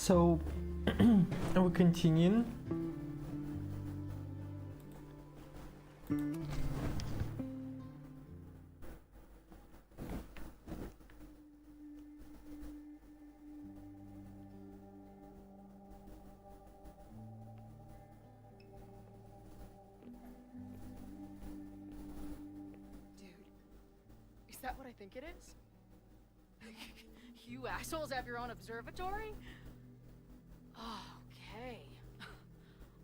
So we're continuing. Is that what I think it is? You assholes have your own observatory? Okay.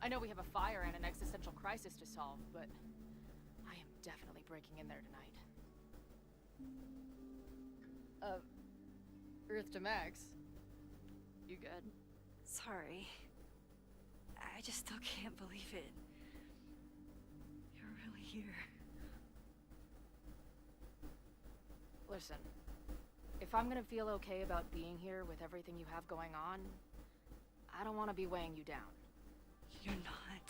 I know we have a fire and an existential crisis to solve, but I am definitely breaking in there tonight. Earth to Max. You good? Sorry. I just still can't believe it. You're really here. Listen, if I'm gonna feel okay about being here with everything you have going on, I don't want to be weighing you down. You're not.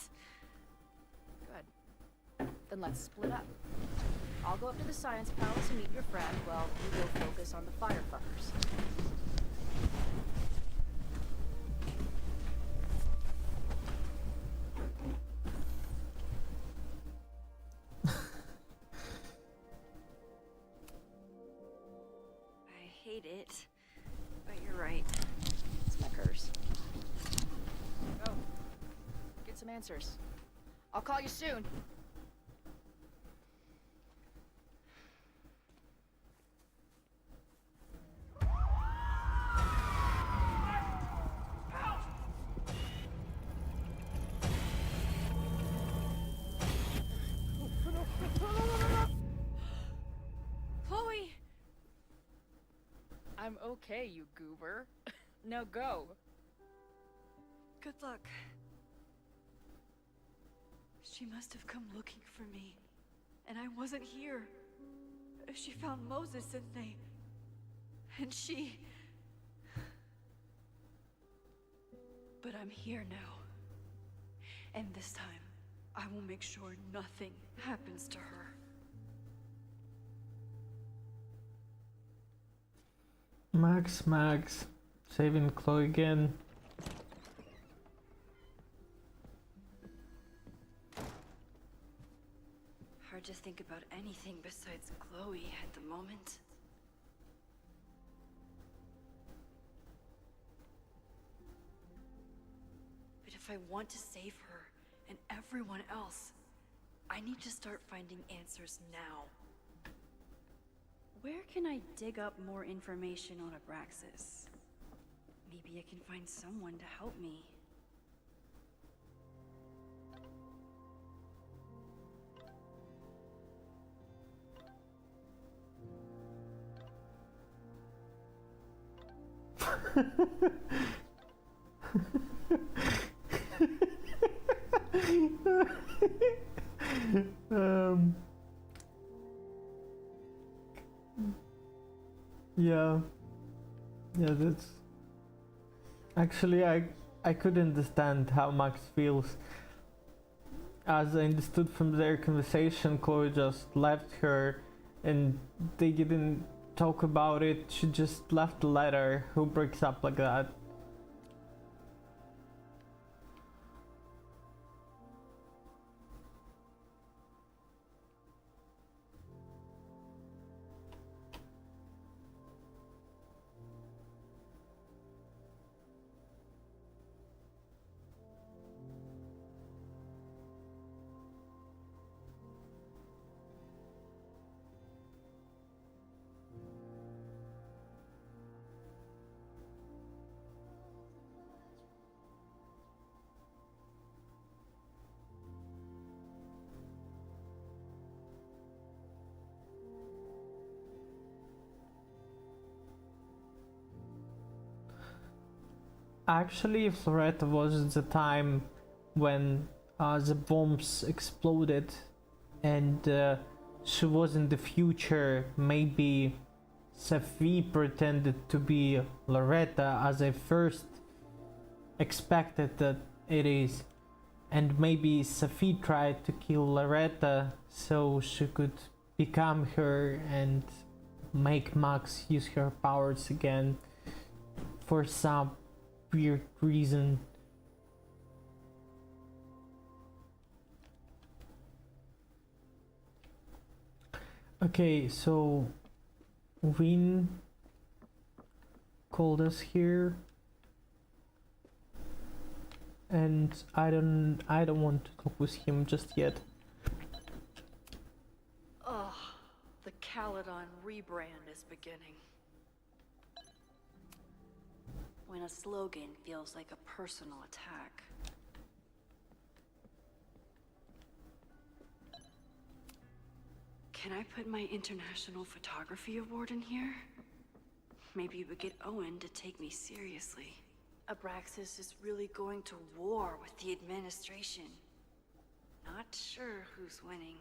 Good. Then let's split up. I'll go up to the Science Palace and meet your friend while you go focus on the firefuckers. I hate it, but you're right. It's my curse. Go. Get some answers. I'll call you soon. Chloe! I'm okay, you goober. Now go. Good luck. She must have come looking for me, and I wasn't here. She found Moses, didn't they? And she... But I'm here now. And this time, I will make sure nothing happens to her. Max, saving Chloe again. Hard to think about anything besides Chloe at the moment. But if I want to save her and everyone else, I need to start finding answers now. Where can I dig up more information on Abraxas? Maybe I can find someone to help me. Yeah, that's actually I could understand how Max feels. As I understood from their conversation, Chloe just left her and they didn't talk about it. She just left the letter. Who breaks up like that? Actually, Floretta was the time when the bombs exploded and she was in the future. Maybe Safi pretended to be Loretta, as I first expected that it is. And maybe Safi tried to kill Loretta so she could become her and make Max use her powers again for some weird reason. Okay, so Win called us here, and I don't want to talk with him just yet. Ugh, the Caledon rebrand is beginning. When a slogan feels like a personal attack. Can I put my International Photography Award in here? Maybe we get Owen to take me seriously. Abraxas is really going to war with the administration. Not sure who's winning.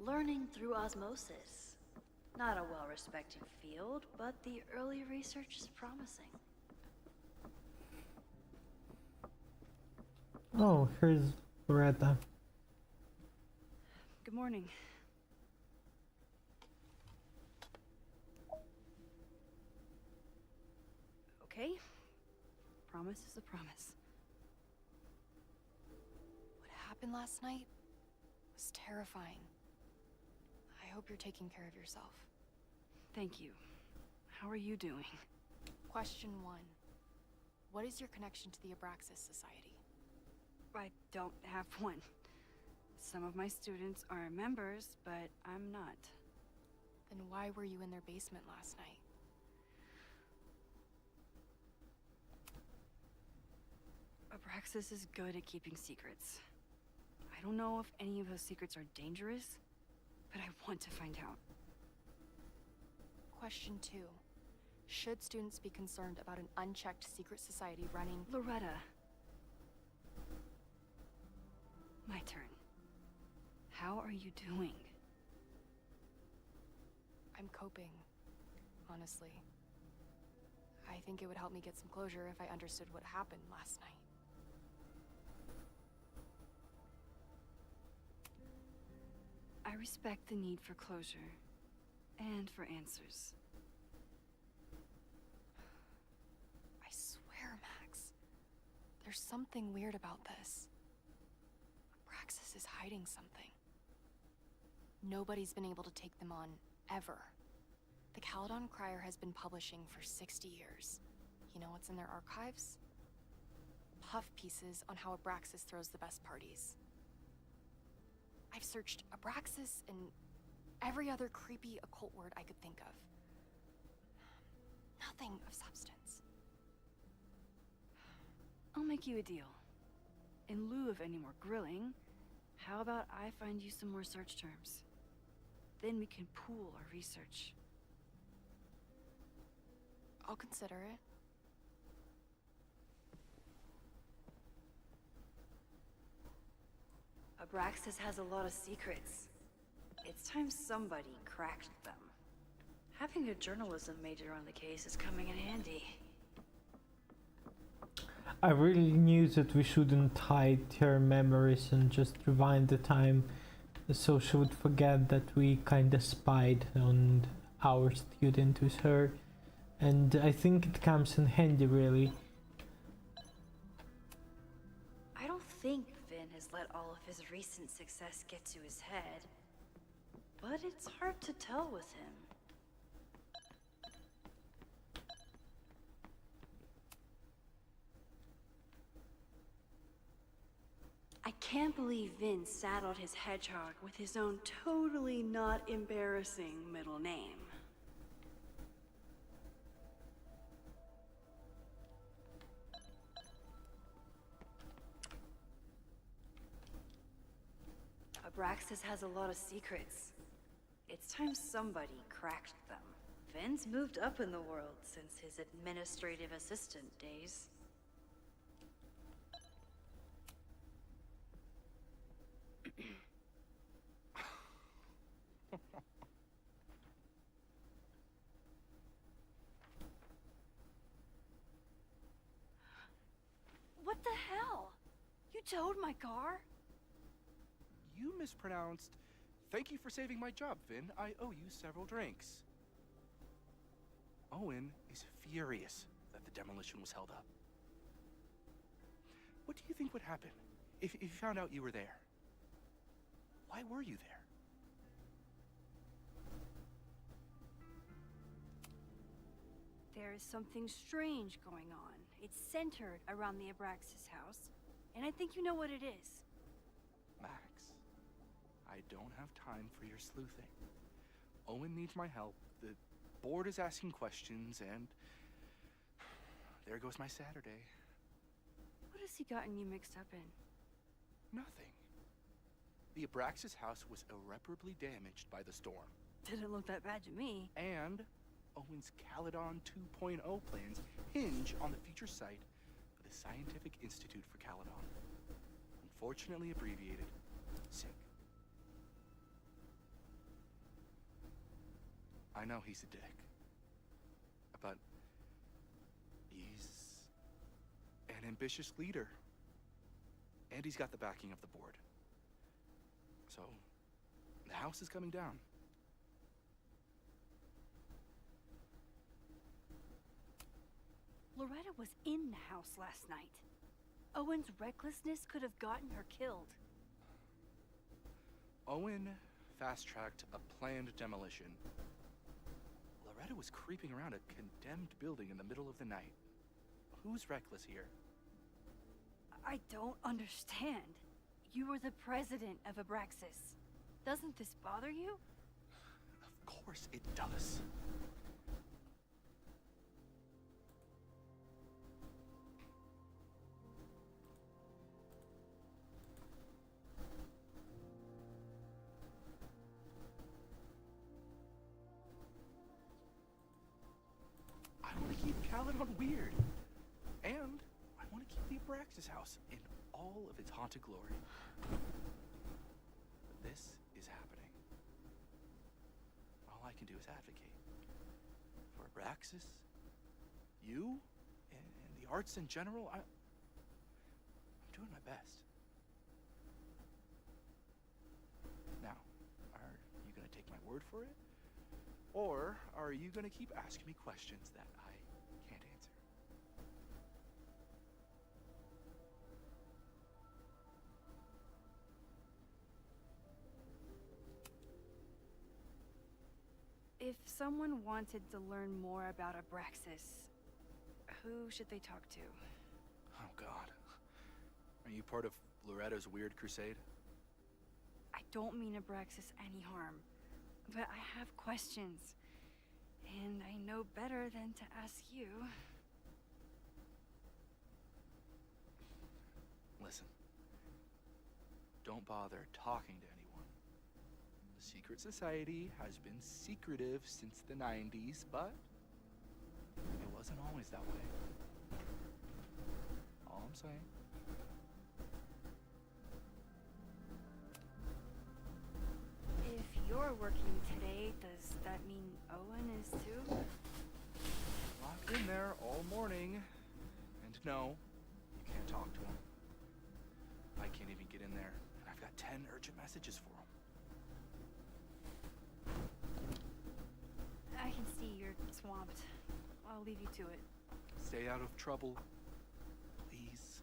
Learning through osmosis. Not a well-respected field, but the early research is promising. Oh, here's Loretta. Good morning. Okay. Promise is a promise. What happened last night was terrifying. I hope you're taking care of yourself. Thank you. How are you doing? Question 1. What is your connection to the Abraxas Society? I don't have one. Some of my students are members, but I'm not. Then why were you in their basement last night? Abraxas is good at keeping secrets. I don't know if any of those secrets are dangerous, but I want to find out. Question 2. Should students be concerned about an unchecked secret society running... Loretta. My turn. How are you doing? I'm coping, honestly. I think it would help me get some closure if I understood what happened last night. I respect the need for closure, and for answers. I swear, Max, there's something weird about this. Abraxas is hiding something. Nobody's been able to take them on, ever. The Caledon Crier has been publishing for 60 years. You know what's in their archives? Puff pieces on how Abraxas throws the best parties. I've searched Abraxas and every other creepy occult word I could think of. Nothing of substance. I'll make you a deal. In lieu of any more grilling, how about I find you some more search terms? Then we can pool our research. I'll consider it. Abraxas has a lot of secrets. It's time somebody cracked them. Having a journalism major on the case is coming in handy. I really knew that we shouldn't hide her memories and just rewind the time so she would forget that we kinda spied on our student with her. And I think it comes in handy, really. I don't think Finn has let all of his recent success get to his head. But it's hard to tell with him. I can't believe Vin saddled his hedgehog with his own totally not embarrassing middle name. Abraxas has a lot of secrets. It's time somebody cracked them. Vin's moved up in the world since his administrative assistant days. What the hell? You towed my car? You mispronounced. Thank you for saving my job, Vin. I owe you several drinks. Owen is furious that the demolition was held up. What do you think would happen if you found out you were there? Why were you there? There is something strange going on. It's centered around the Abraxas house, and I think you know what it is. Max, I don't have time for your sleuthing. Owen needs my help. The board is asking questions, and there goes my Saturday. What has he gotten you mixed up in? Nothing. The Abraxas house was irreparably damaged by the storm. Didn't look that bad to me. And Owen's Caledon 2.0 plans hinge on the future site of the Scientific Institute for Caledon. Unfortunately abbreviated, SINC. I know he's a dick, but he's an ambitious leader. And he's got the backing of the board. So, the house is coming down. Loretta was in the house last night. Owen's recklessness could have gotten her killed. Owen fast-tracked a planned demolition. Loretta was creeping around a condemned building in the middle of the night. Who's reckless here? I don't understand. You were the president of Abraxas. Doesn't this bother you? Of course it does. I want to keep Caledon weird. And I want to keep the Abraxas house in all of its haunted glory. But this is happening. All I can do is advocate. For Abraxas, you, and the arts in general, I'm doing my best. Now, are you gonna take my word for it? Or are you gonna keep asking me questions that I can't answer? If someone wanted to learn more about Abraxas, who should they talk to? Oh God. Are you part of Loretta's weird crusade? I don't mean Abraxas any harm, but I have questions, and I know better than to ask you. Listen. Don't bother talking to anyone. The secret society has been secretive since the 90s, but it wasn't always that way. All I'm saying. If you're working today, does that mean Owen is too? Locked in there all morning. And no, you can't talk to him. I can't even get in there, and I've got 10 urgent messages for him. I can see you're swamped. I'll leave you to it. Stay out of trouble, please.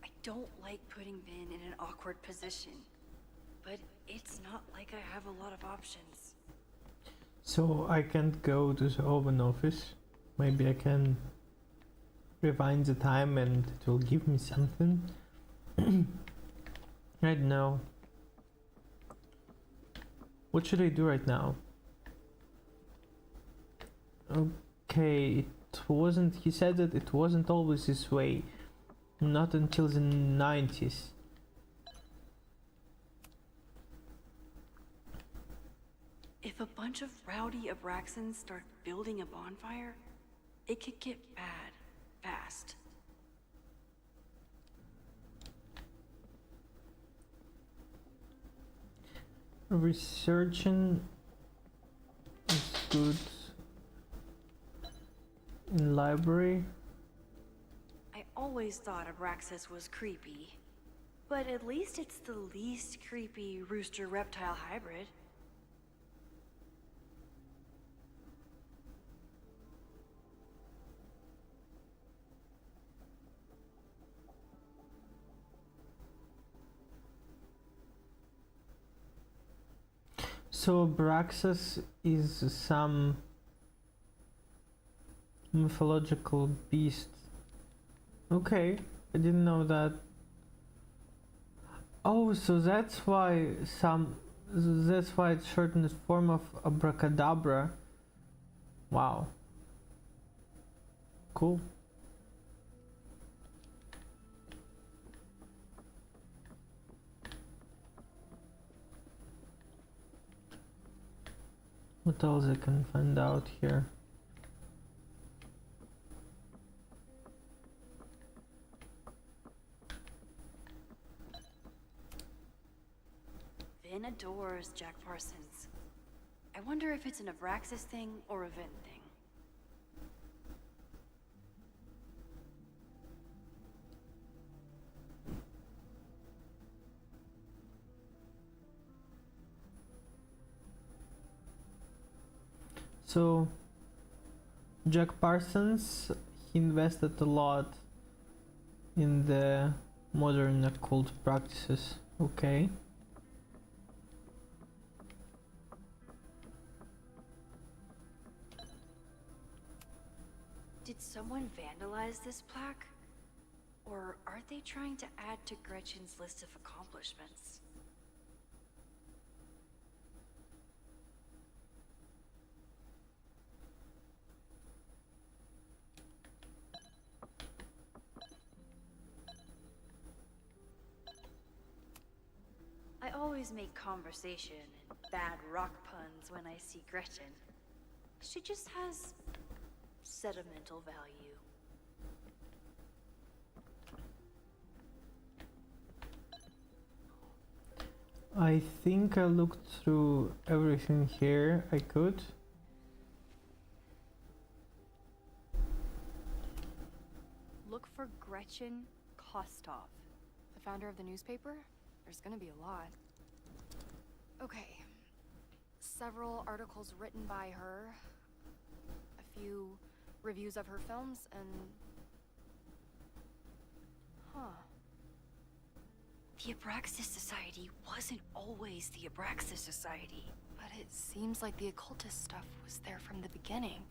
I don't like putting Vin in an awkward position, but it's not like I have a lot of options. So I can't go to the Owen office. Maybe I can rewind the time and it will give me something. I don't know. What should I do right now? Okay, it wasn't. He said that it wasn't always this way. Not until the 90s. If a bunch of rowdy Abraxans start building a bonfire, it could get bad, fast. Researching is good in library. I always thought Abraxas was creepy, but at least it's the least creepy rooster-reptile hybrid. So Abraxas is some mythological beast. Okay, I didn't know that. Oh, so that's why it's shortened form of abracadabra. Wow. Cool. What else I can find out here? Vin adores Jack Parsons. I wonder if it's an Abraxas thing or a Vin thing. So Jack Parsons, he invested a lot in the modern occult practices. Okay. Did someone vandalize this plaque? Or are they trying to add to Gretchen's list of accomplishments? I always make conversation and bad rock puns when I see Gretchen. She just has sentimental value. I think I looked through everything here I could. Look for Gretchen Kostov. The founder of the newspaper? There's gonna be a lot. Okay. Several articles written by her. A few reviews of her films, and... Huh. The Abraxas Society wasn't always the Abraxas Society. But it seems like the occultist stuff was there from the beginning.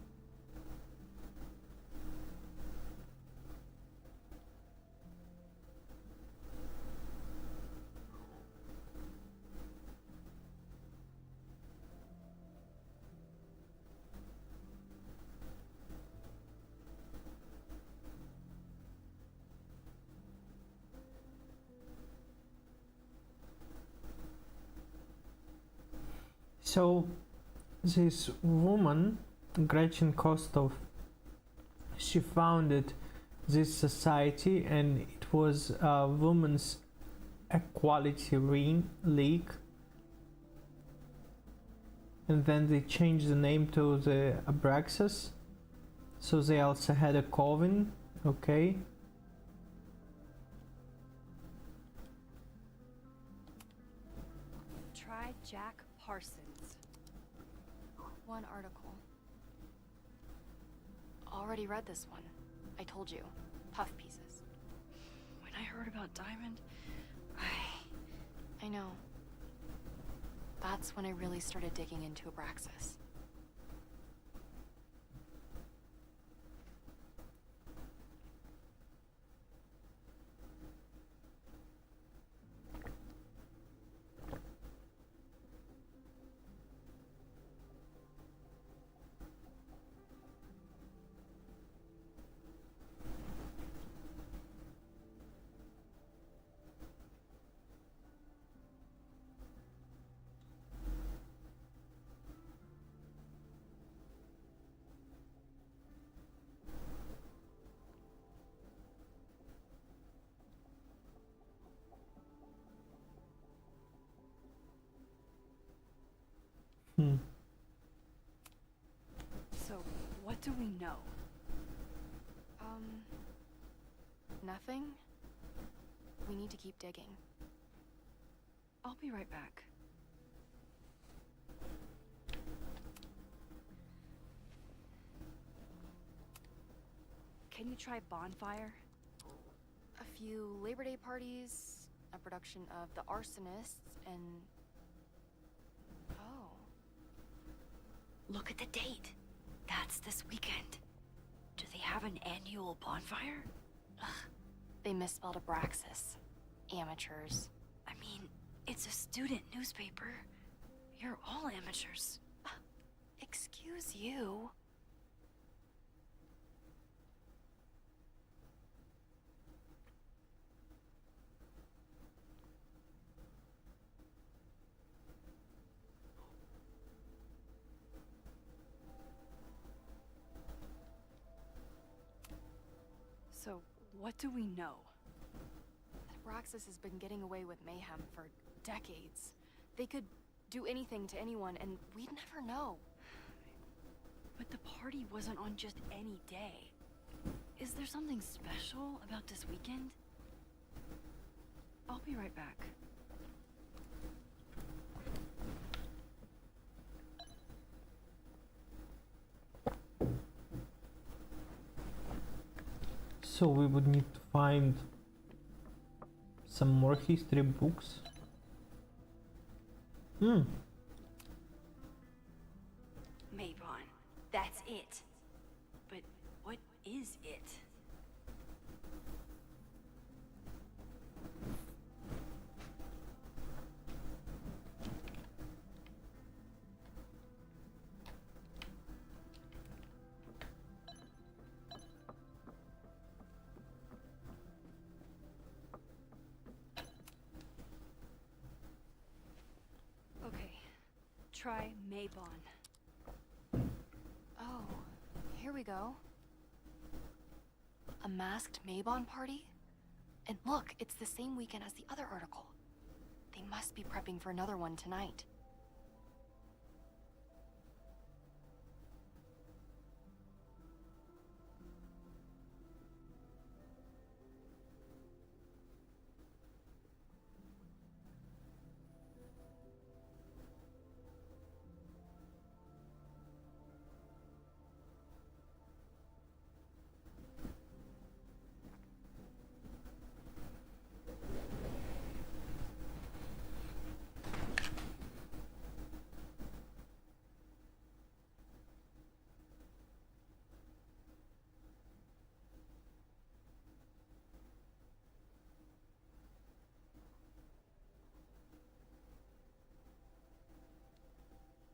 So this woman, Gretchen Kostov, she founded this society, and it was a women's equality league, and then they changed the name to the Abraxas. So they also had a coven. Okay. Try Jack Parsons. One article. Already read this one. I told you. Puff pieces. When I heard about Diamond, I know. That's when I really started digging into Abraxas. Hmm. So, what do we know? Nothing? We need to keep digging. I'll be right back. Can you try bonfire? A few Labor Day parties, a production of The Arsonists, and... Oh. Look at the date. That's this weekend. Do they have an annual bonfire? Ugh, They misspelled Abraxas. Amateurs. I mean, it's a student newspaper. You're all amateurs. Excuse you. So, what do we know? Abraxas has been getting away with mayhem for decades. They could do anything to anyone, and we'd never know. But the party wasn't on just any day. Is there something special about this weekend? I'll be right back. So we would need to find some more history books. Maybon. That's it. But what is it? Okay, try Maybon. Oh, here we go. A masked Maybon party? And look, it's the same weekend as the other article. They must be prepping for another one tonight.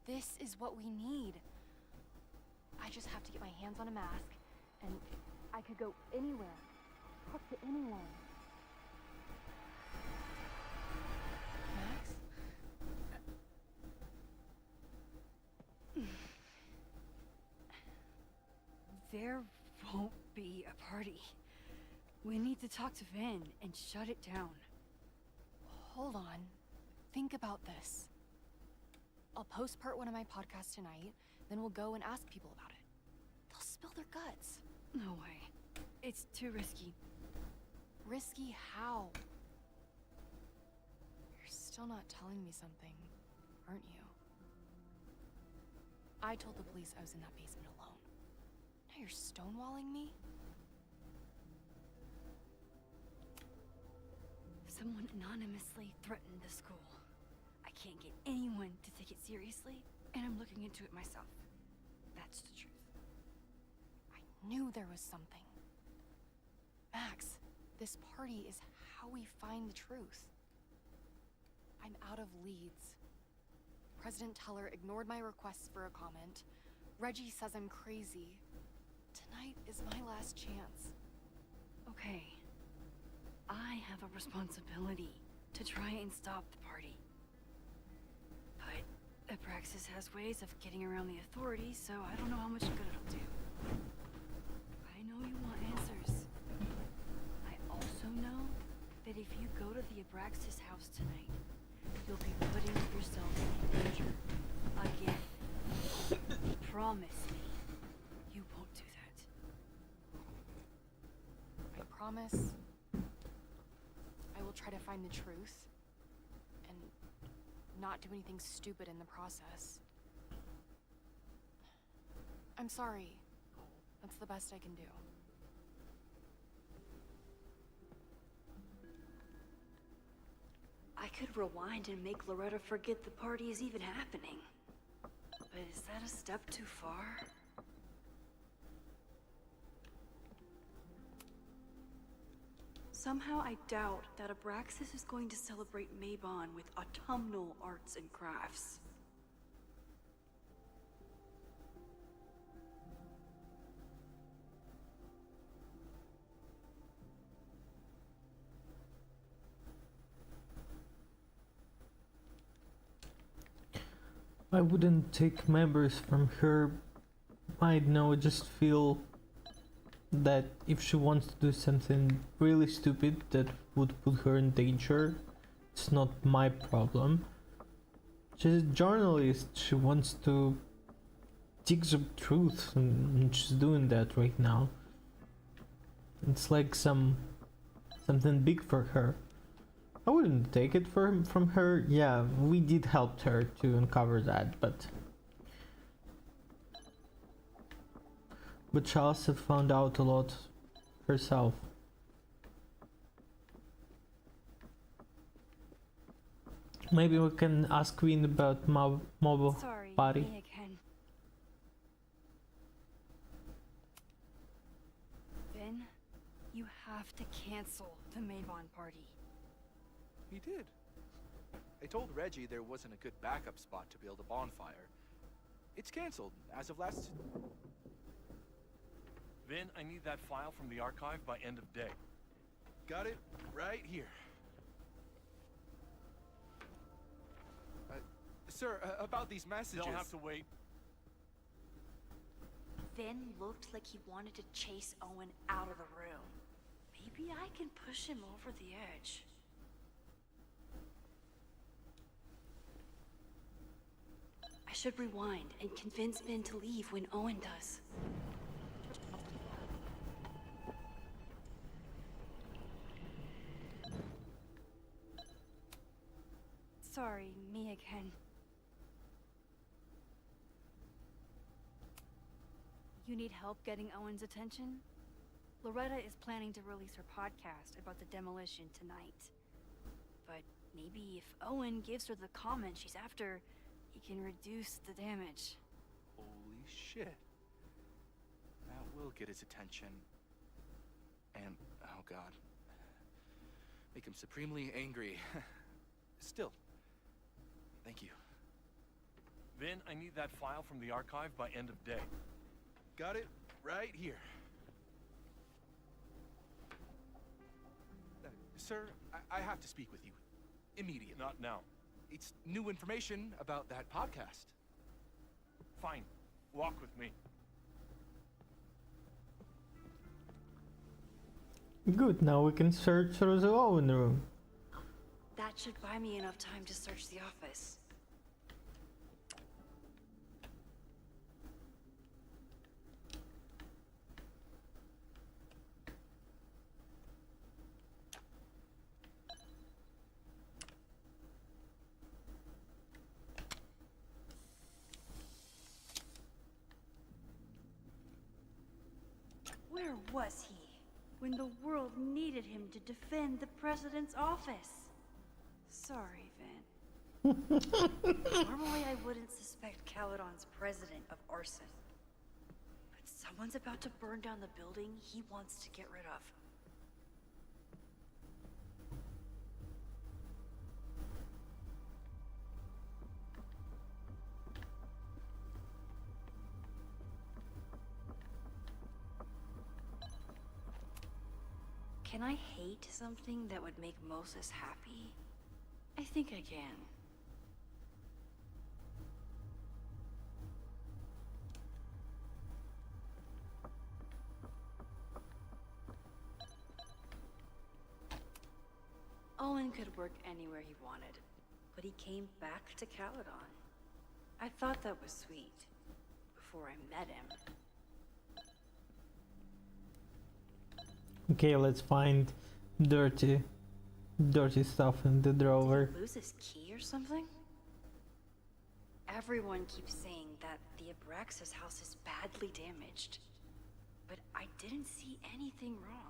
This is what we need. I just have to get my hands on a mask, and I could go anywhere, talk to anyone. Max? There won't be a party. We need to talk to Vin and shut it down. Hold on. Think about this. I'll postpart one of my podcasts tonight, then we'll go and ask people about it. They'll spill their guts. No way. It's too risky. Risky how? You're still not telling me something, aren't you? I told the police I was in that basement alone. Now you're stonewalling me? Someone anonymously threatened the school. I can't get anyone to take it seriously, and I'm looking into it myself. That's the truth. I knew there was something. Max, this party is how we find the truth. I'm out of leads. President Teller ignored my requests for a comment. Reggie says I'm crazy. Tonight is my last chance. Okay. I have a responsibility to try and stop the party. But Abraxas has ways of getting around the authorities, so I don't know how much good it'll do. I know you want answers. I also know that if you go to the Abraxas house tonight, you'll be putting yourself in danger. Again. Promise me you won't do that. I promise I will try to find the truth and not do anything stupid in the process. I'm sorry. That's the best I can do. I could rewind and make Loretta forget the party is even happening. But is that a step too far? Somehow I doubt that Abraxas is going to celebrate Mabon with autumnal arts and crafts. I wouldn't take members from her. I know, I just feel that if she wants to do something really stupid that would put her in danger, it's not my problem. She's a journalist, she wants to dig the truth, and she's doing that right now. It's like something big for her. I wouldn't take it from her. Yeah, we did help her to uncover that, but she also found out a lot herself. Maybe we can ask Queen about mobile Sorry, party. me again. Ben, you have to cancel the Mabon party. He did. I told Reggie there wasn't a good backup spot to build a bonfire. It's canceled as of last... Vin, I need that file from the archive by end of day. Got it right here. Sir, about these messages... They'll have to wait. Vin looked like he wanted to chase Owen out of the room. Maybe I can push him over the edge. I should rewind and convince Ben to leave when Owen does. Sorry, me again. You need help getting Owen's attention? Loretta is planning to release her podcast about the demolition tonight. But maybe if Owen gives her the comment she's after, he can reduce the damage. Holy shit. That will get his attention. And, oh god. Make him supremely angry. Still. Thank you. Vin, I need that file from the archive by end of day. Got it right here. Sir, I have to speak with you. Immediately. Not now. It's new information about that podcast. Fine. Walk with me. Good, now we can search through the Owen room. That should buy me enough time to search the office. Where was he when the world needed him to defend the president's office? Sorry, Vin. Normally I wouldn't suspect Caledon's president of arson. But someone's about to burn down the building he wants to get rid of. Can I hate something that would make Moses happy? I think I can. Owen could work anywhere he wanted, but he came back to Caledon. I thought that was sweet. Before I met him. Okay, let's find dirty stuff in the drawer. Did he lose his key or something? Everyone keeps saying that the Abraxas house is badly damaged. But I didn't see anything wrong.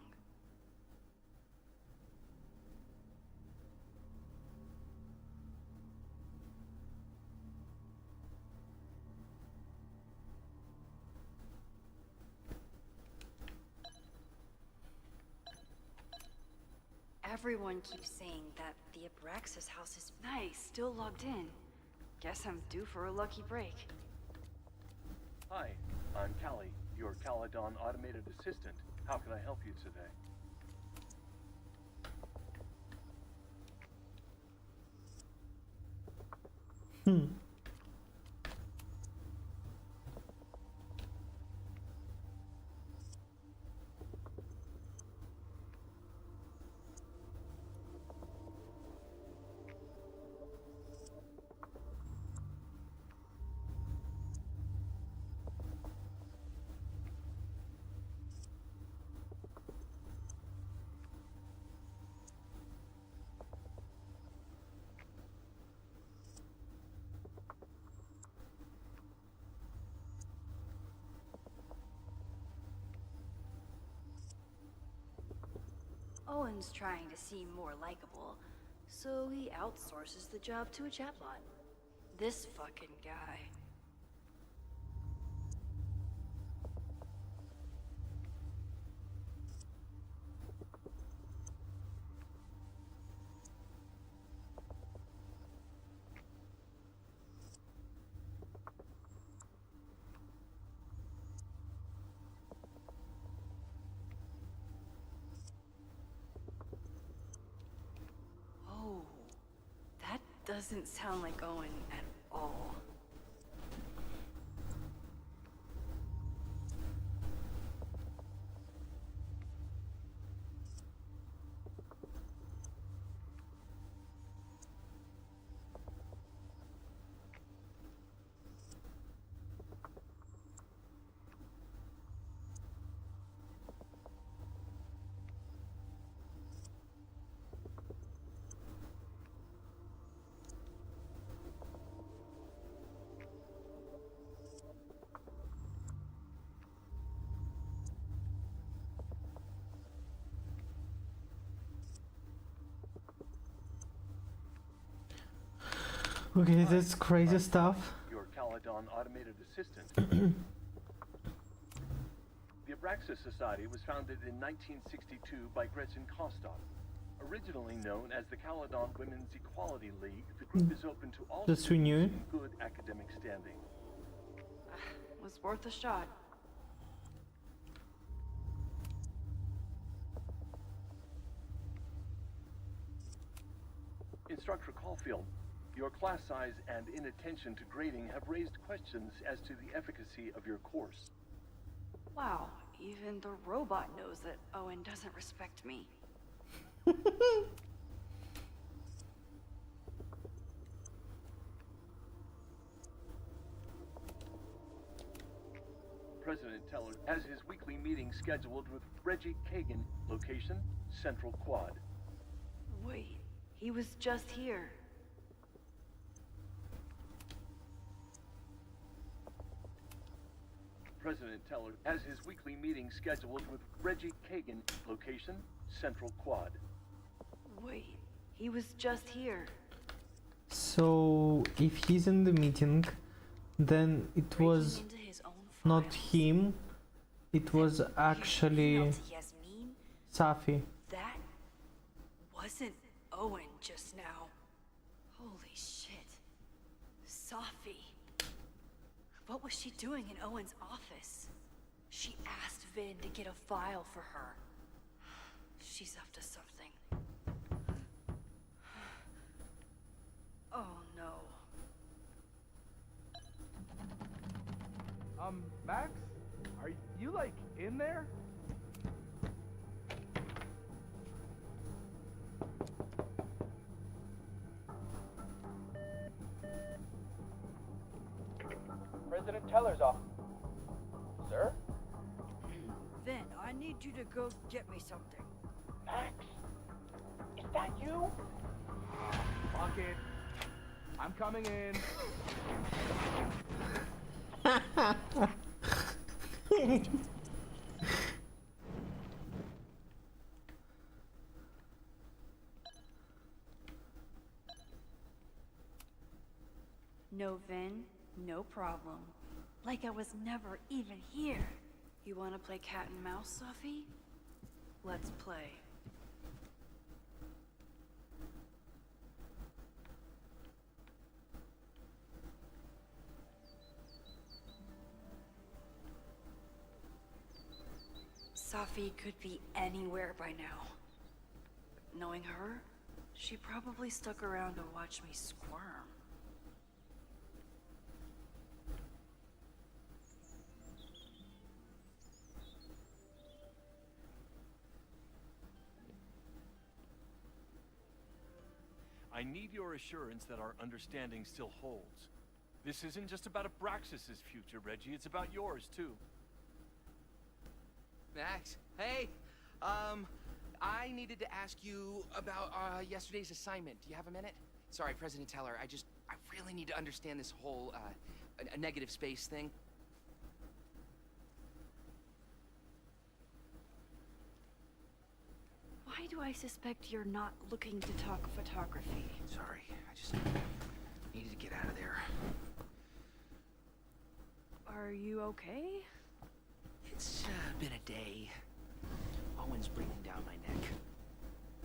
Everyone keeps saying that the Abraxas house is Nice, still logged in. Guess I'm due for a lucky break. Hi, I'm Callie, your Caledon automated assistant. How can I help you today? Owen's trying to seem more likable, so he outsources the job to a chatbot. This fucking guy. Oh, that doesn't sound like Owen at all. Okay, that's crazy stuff. Your Caledon automated assistant. The Abraxas Society was founded in 1962 by Gretchen Kostov. Originally known as the Caledon Women's Equality League, the group is open to all Just we knew. students in good academic standing. Was worth a shot. Instructor Caulfield, your class size and inattention to grading have raised questions as to the efficacy of your course. Wow, even the robot knows that Owen doesn't respect me. President Teller has his weekly meeting scheduled with Reggie Kagan, location, Central Quad. Wait, he was just here. President Teller has his weekly meeting scheduled with Reggie Kagan, location, Central Quad. Wait, he was just here. So if he's in the meeting, then it was Breaking into his own not files. him, it was You actually emailed to Yasmin? Safi. That wasn't Owen just now. Holy shit. Safi. What was she doing in Owen's office? She asked Vin to get a file for her. She's up to something. Oh no. Max? Are you, like, in there? Teller's office. Sir? Vin, I need you to go get me something. Max? Is that you? Fuck it. I'm coming in. No, Vin, no problem. Like I was never even here. You want to play cat and mouse, Sophie? Let's play. Sophie could be anywhere by now. Knowing her, she probably stuck around to watch me squirm. I need your assurance that our understanding still holds. This isn't just about Abraxas's future, Reggie. It's about yours, too. Max, hey, I needed to ask you about yesterday's assignment. Do you have a minute? Sorry, President Teller, I really need to understand this whole, a negative space thing. Why do I suspect you're not looking to talk photography? Sorry, I just needed to get out of there. Are you okay? It's been a day. Owen's breathing down my neck,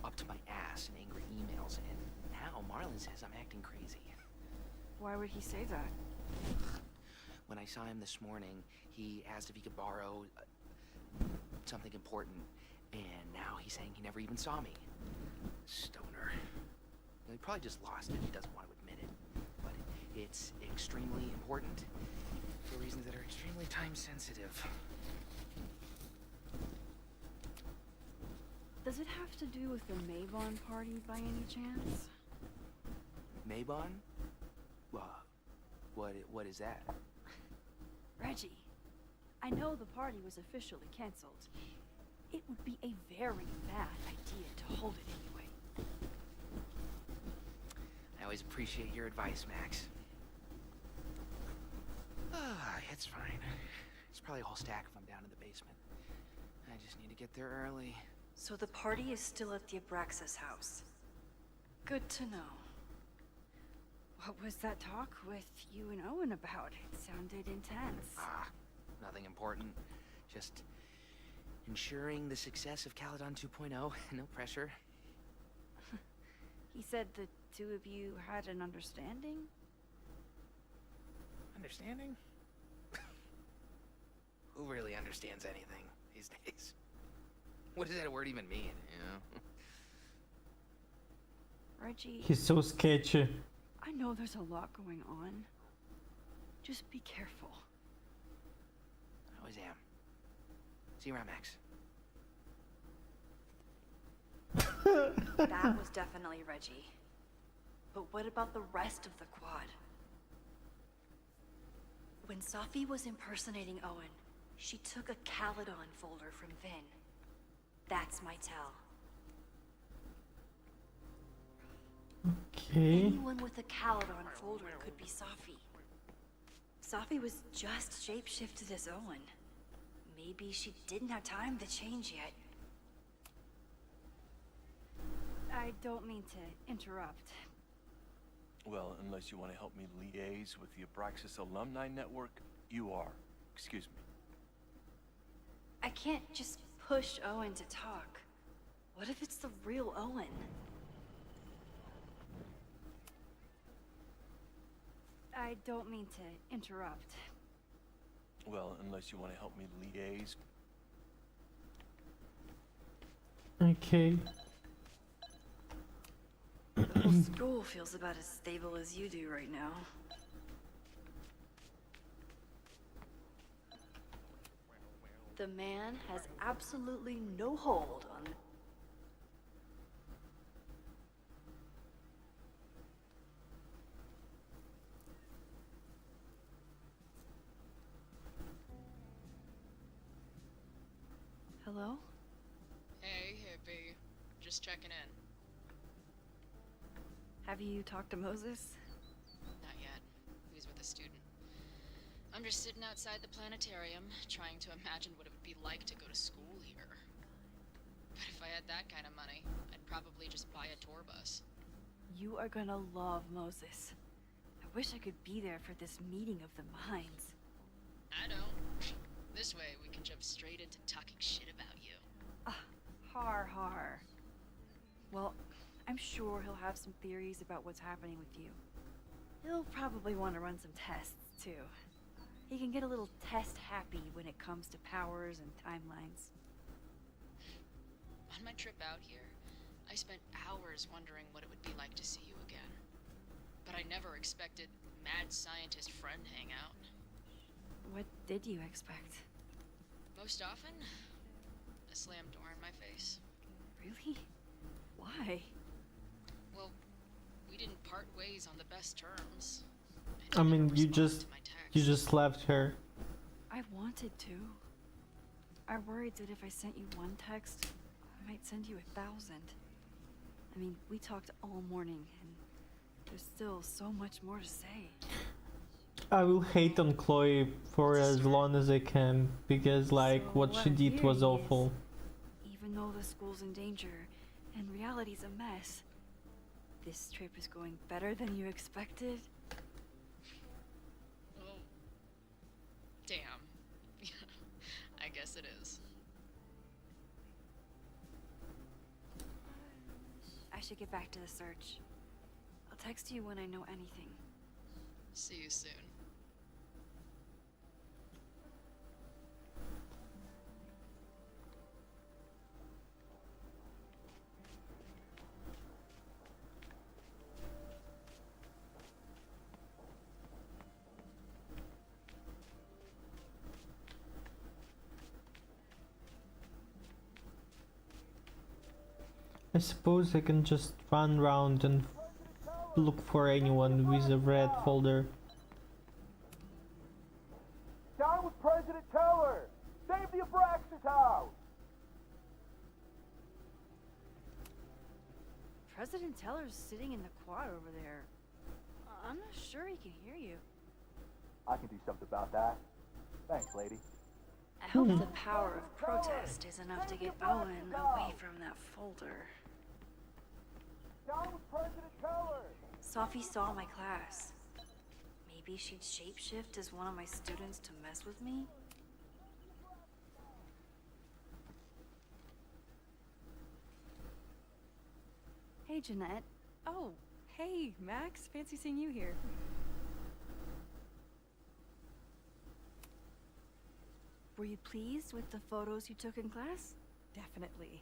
up to my ass in angry emails, and now Marlon says I'm acting crazy. Why would he say that? When I saw him this morning, he asked if he could borrow something important, and now he's saying he never even saw me. Stoner. He probably just lost it. He doesn't want to admit it, but it's extremely important for reasons that are extremely time sensitive. Does it have to do with the Mavon party by any chance? Mabon? What is that? Reggie, I know the party was officially canceled. It would be a very bad idea to hold it anyway. I always appreciate your advice, Max. It's fine. It's probably a whole stack if I'm down in the basement. I just need to get there early. So the party is still at the Abraxas house. Good to know. What was that talk with you and Owen about? It sounded intense. Nothing important. Just ensuring the success of Caledon 2.0. No pressure. He said the two of you had an understanding? Understanding? Who really understands anything these days? What does that word even mean, you know? Reggie, He's so sketchy. I know there's a lot going on. Just be careful. I always am. See you around, Max. That was definitely Reggie. But what about the rest of the quad? When Sophie was impersonating Owen, she took a Caledon folder from Vin. That's my tell. Okay. Anyone with a Caledon folder could be Sophie. Sophie was just shapeshifted as Owen. Maybe she didn't have time to change yet. I don't mean to interrupt. Well, unless you want to help me liaise with the Abraxas Alumni Network, you are. Excuse me. I can't just push Owen to talk. What if it's the real Owen? I don't mean to interrupt. Well, unless you want to help me liaise. Okay. The whole school feels about as stable as you do right now. The man has absolutely no hold on... Hello? Hey, hippie. Just checking in. Have you talked to Moses? Not yet. He's with a student. I'm just sitting outside the planetarium, trying to imagine what it would be like to go to school here. But if I had that kind of money, I'd probably just buy a tour bus. You are gonna love Moses. I wish I could be there for this meeting of the minds. I don't. This way, we can jump straight into talking shit about you. Har. Well, I'm sure he'll have some theories about what's happening with you. He'll probably want to run some tests, too. He can get a little test-happy when it comes to powers and timelines. On my trip out here, I spent hours wondering what it would be like to see you again. But I never expected mad scientist friend hangout. What did you expect? Most often, a slam door in my face. Really? Why? Well, we didn't part ways on the best terms. I mean, never you responded to my you texts. just left her. I wanted to. I worried that if I sent you one text, I might send you 1,000. I mean, we talked all morning, and there's still so much more to say. I will hate on Chloe for as long as I can, because like So what she I'm did was hearing is, awful. Even though the school's in danger, and reality's a mess, this trip is going better than you expected? Oh. Damn. I guess it is. I should get back to the search. I'll text you when I know anything. See you soon. I suppose I can just run around and look for anyone with a red folder. Down with President Teller! Save the Abraxas house! President Teller's sitting in the quad over there. I'm not sure he can hear you. I can do something about that. Thanks, lady. I hope the power of protest is enough to get Owen away from that folder. Down with President Teller! Sophie saw my class. Maybe she'd shapeshift as one of my students to mess with me? Hey, Jeanette. Oh, hey, Max. Fancy seeing you here. Were you pleased with the photos you took in class? Definitely.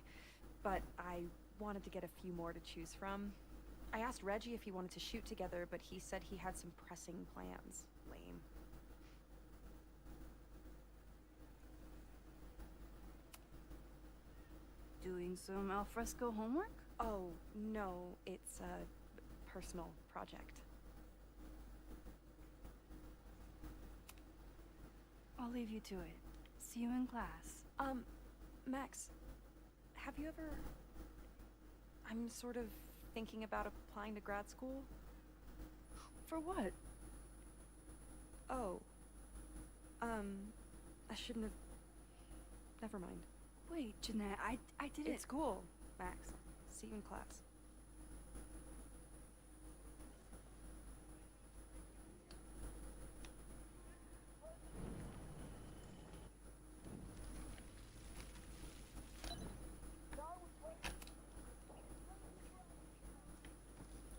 But I wanted to get a few more to choose from. I asked Reggie if he wanted to shoot together, but he said he had some pressing plans. Lame. Doing some alfresco homework? Oh, no, it's a personal project. I'll leave you to it. See you in class. Max, have you ever... I'm sort of thinking about applying to grad school. For what? Oh. I shouldn't have... Never mind. Wait, Jeanette, I didn't... It's cool, Max. See you in class.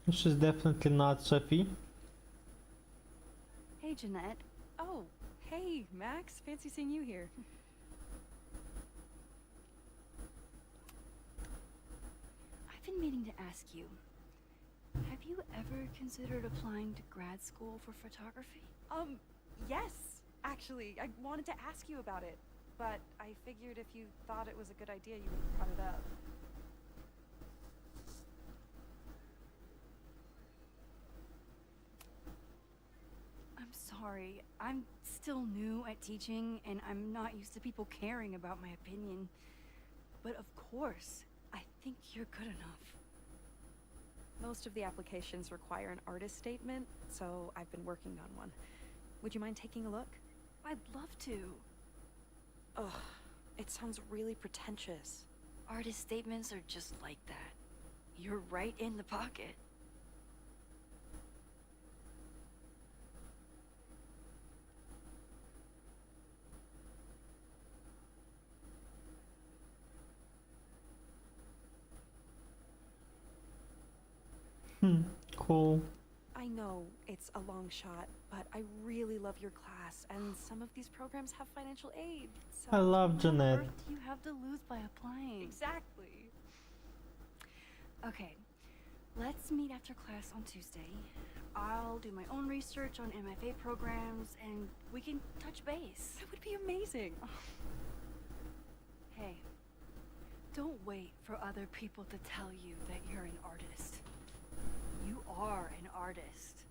This is definitely not Sophie. Hey, Jeanette. Oh, hey, Max. Fancy seeing you here. I've been meaning to ask you. Have you ever considered applying to grad school for photography? Yes. Actually, I wanted to ask you about it. But I figured if you thought it was a good idea, you would have brought it up. I'm sorry. I'm still new at teaching, and I'm not used to people caring about my opinion. but of course, I think you're good enough. Most of the applications require an artist statement, so I've been working on one. Would you mind taking a look? I'd love to. Ugh, it sounds really pretentious. Artist statements are just like that. You're right in the pocket. Cool. I know it's a long shot, but I really love your class, and some of these programs have financial aid, so... I love What Jeanette. earth do you have to lose by applying? Exactly. Okay, let's meet after class on Tuesday. I'll do my own research on MFA programs, and we can touch base. That would be amazing. Hey, don't wait for other people to tell you that you're an artist. You are an artist,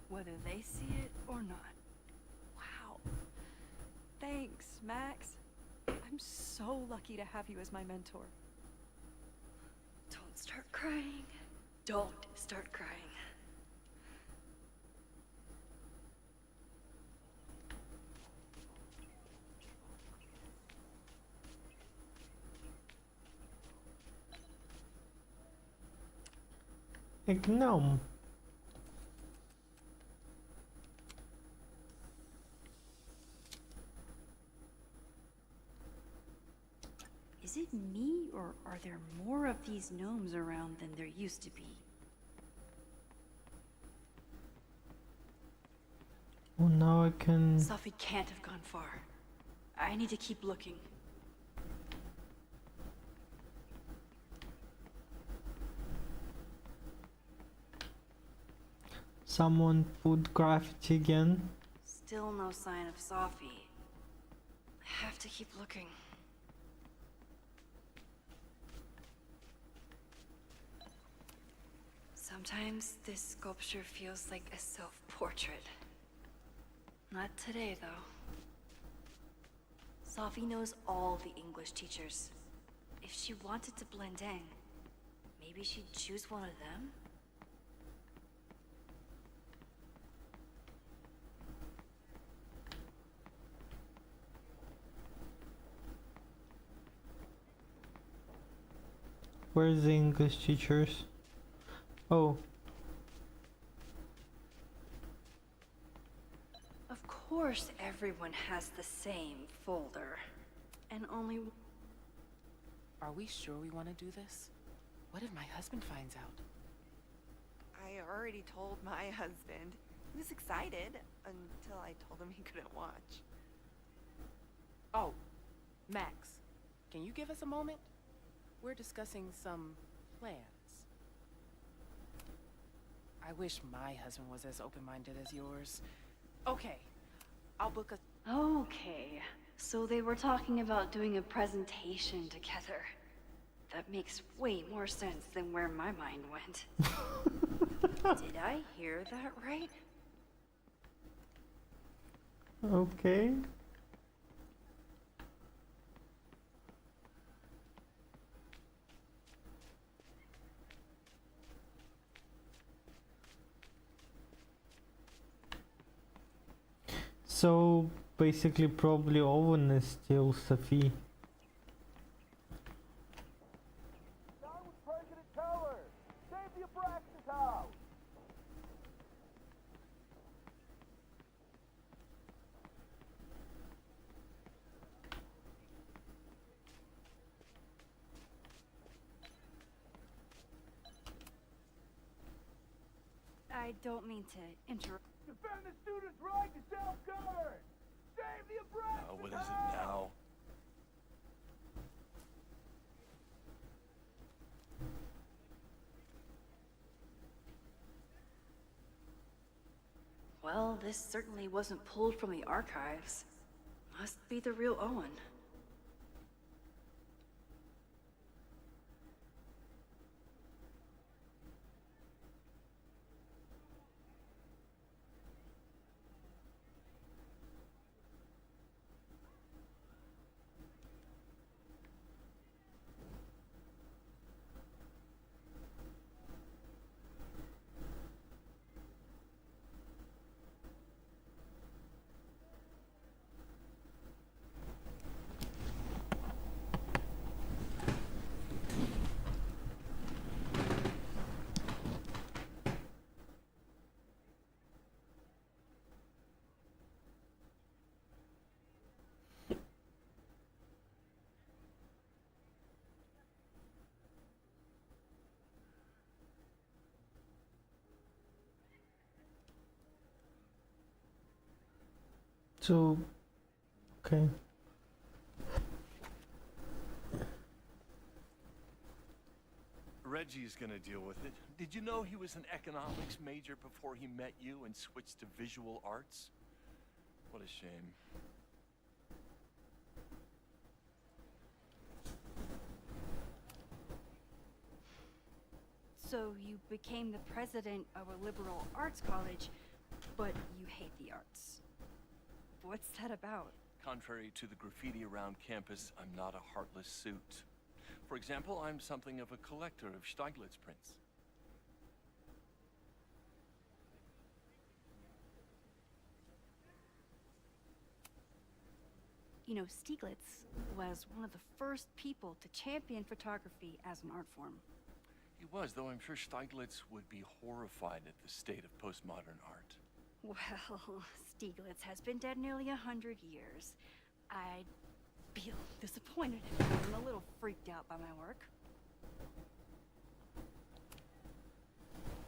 whether they see it or not. Wow. Thanks, Max. I'm so lucky to have you as my mentor. Don't start crying. Don't start crying. A gnome. Is it me, or are there more of these gnomes around than there used to be? Oh, now I can... Sophie can't have gone far. I need to keep looking. Someone put graffiti again. Still no sign of Sophie. I have to keep looking. Sometimes this sculpture feels like a self-portrait. Not today, though. Sophie knows all the English teachers. If she wanted to blend in, maybe she'd choose one of them? Where's the English teachers? Oh. Of course everyone has the same folder. And only... Are we sure we want to do this? What if my husband finds out? I already told my husband. He was excited until I told him he couldn't watch. Oh, Max, can you give us a moment? We're discussing some plans. I wish my husband was as open-minded as yours. Okay, I'll book a... Okay, so they were talking about doing a presentation together. That makes way more sense than where my mind went. Did I hear that right? Okay. So basically probably Owen is still Sophie. Down with President Keller! Save the Abraxas house! I don't mean to interrupt. Defend the students' right to self-govern! Save the Abraxas What is it now? Well, this certainly wasn't pulled from the archives. Must be the real Owen. So, okay. Reggie's gonna deal with it. Did you know he was an economics major before he met you and switched to visual arts? What a shame. So you became the president of a liberal arts college, but you hate the arts. What's that about? Contrary to the graffiti around campus, I'm not a heartless suit. For example, I'm something of a collector of Stieglitz prints. You know, Stieglitz was one of the first people to champion photography as an art form. He was, though I'm sure Stieglitz would be horrified at the state of postmodern art. Well, Stieglitz has been dead nearly 100 years. I'd be disappointed in him. I'm a little freaked out by my work.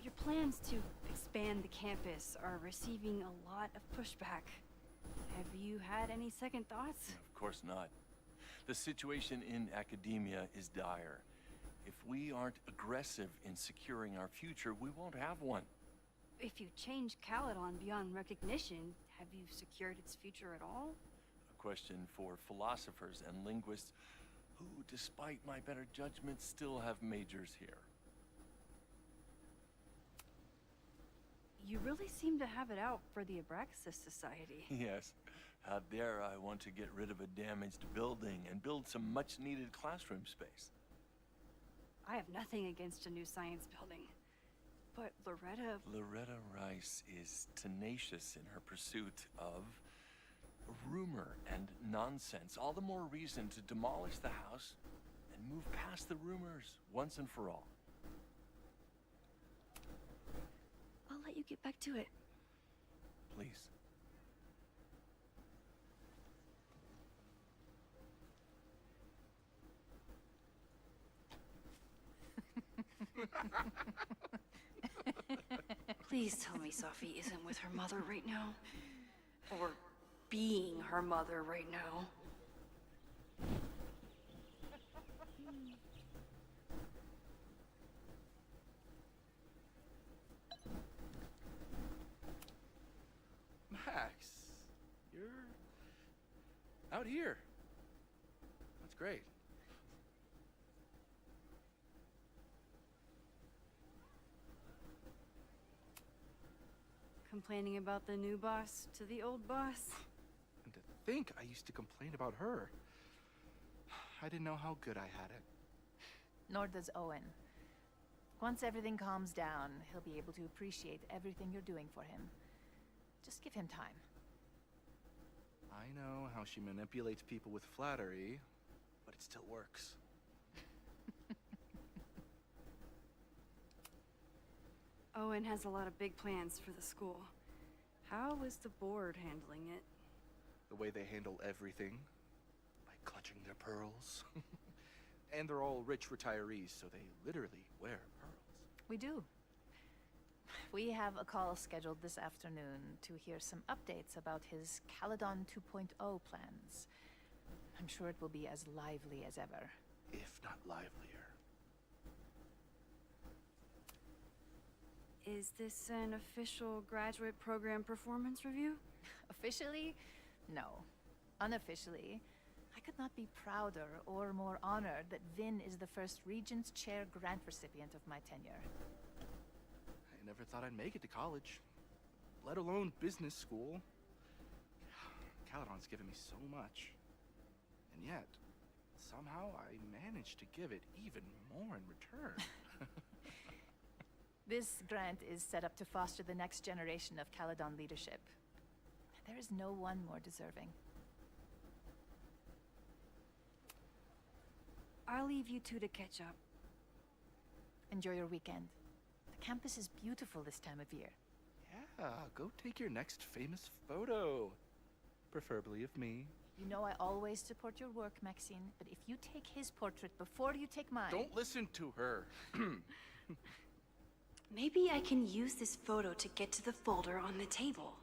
Your plans to expand the campus are receiving a lot of pushback. Have you had any second thoughts? Of course not. The situation in academia is dire. If we aren't aggressive in securing our future, we won't have one. If you change Caledon beyond recognition, have you secured its future at all? A question for philosophers and linguists who, despite my better judgment, still have majors here. You really seem to have it out for the Abraxas Society. Yes. Out there, I want to get rid of a damaged building and build some much-needed classroom space. I have nothing against a new science building. But Loretta Rice is tenacious in her pursuit of rumor and nonsense. All the more reason to demolish the house and move past the rumors once and for all. I'll let you get back to it. Please. Please tell me Sophie isn't with her mother right now. Or being her mother right now. Max, you're out here. That's great. Complaining about the new boss to the old boss? And to think I used to complain about her. I didn't know how good I had it. Nor does Owen. Once everything calms down, he'll be able to appreciate everything you're doing for him. Just give him time. I know how she manipulates people with flattery, but it still works. Owen has a lot of big plans for the school. How is the board handling it? The way they handle everything, by clutching their pearls. And they're all rich retirees, so they literally wear pearls. We do. We have a call scheduled this afternoon to hear some updates about his Caledon 2.0 plans. I'm sure it will be as lively as ever. If not livelier. Is this an official graduate program performance review? Officially? No. Unofficially, I could not be prouder or more honored that Vin is the first Regents Chair grant recipient of my tenure. I never thought I'd make it to college, let alone business school. Caledon's given me so much. And yet, somehow I managed to give it even more in return. This grant is set up to foster the next generation of Caledon leadership. There is no one more deserving. I'll leave you two to catch up. Enjoy your weekend. The campus is beautiful this time of year. Yeah, go take your next famous photo. Preferably of me. You know I always support your work, Maxine, but if you take his portrait before you take mine... Don't listen to her. Maybe I can use this photo to get to the folder on the table.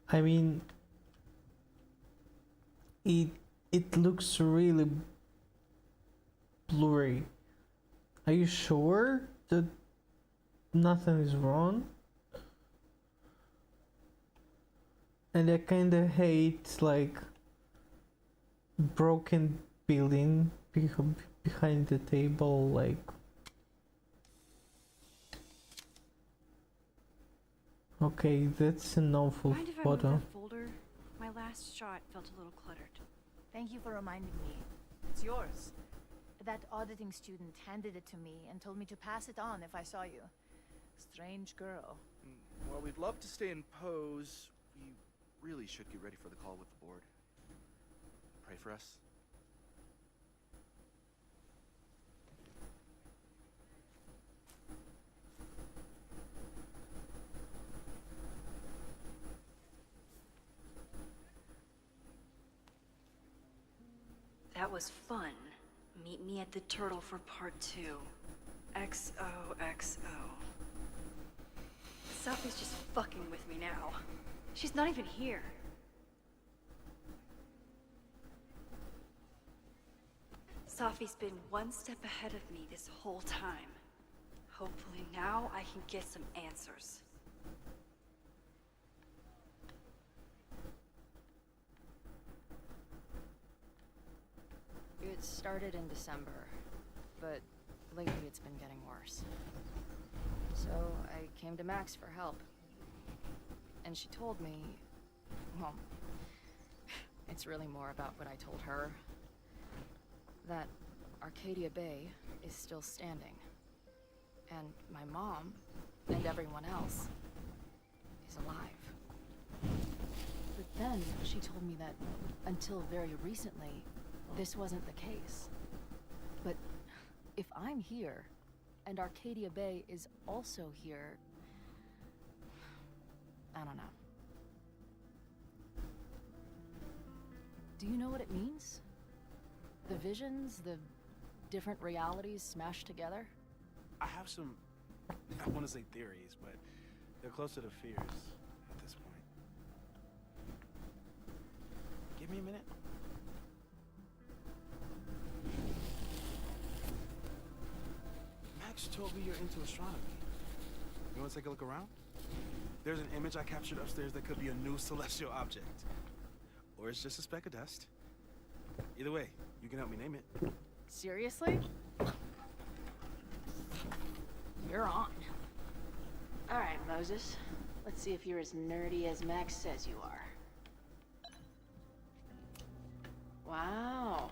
I mean, it looks really blurry. Are you sure that nothing is wrong? And I kinda hate like broken building behind the table, like. Okay, that's an awful Mind if I move photo. that folder? My last shot felt a little cluttered. Thank you for reminding me. It's yours. That auditing student handed it to me and told me to pass it on if I saw you. Strange girl. Well, we'd love to stay in pose. We really should get ready for the call with the board. Pray for us. That was fun. Meet me at the Turtle for part 2. XOXO. Sophie's just fucking with me now. She's not even here. Sophie's been one step ahead of me this whole time. Hopefully now I can get some answers. It started in December, but lately it's been getting worse. So I came to Max for help. And she told me, well, it's really more about what I told her, that Arcadia Bay is still standing. And my mom, and everyone else, is alive. But then she told me that until very recently, this wasn't the case. But if I'm here, and Arcadia Bay is also here, I don't know. Do you know what it means? The visions, the different realities smashed together? I have some, I want to say theories, but they're closer to fears at this point. Give me a minute. Max told me you're into astronomy. You want to take a look around? There's an image I captured upstairs that could be a new celestial object. Or it's just a speck of dust. Either way, you can help me name it. Seriously? You're on. All right, Moses. Let's see if you're as nerdy as Max says you are. Wow.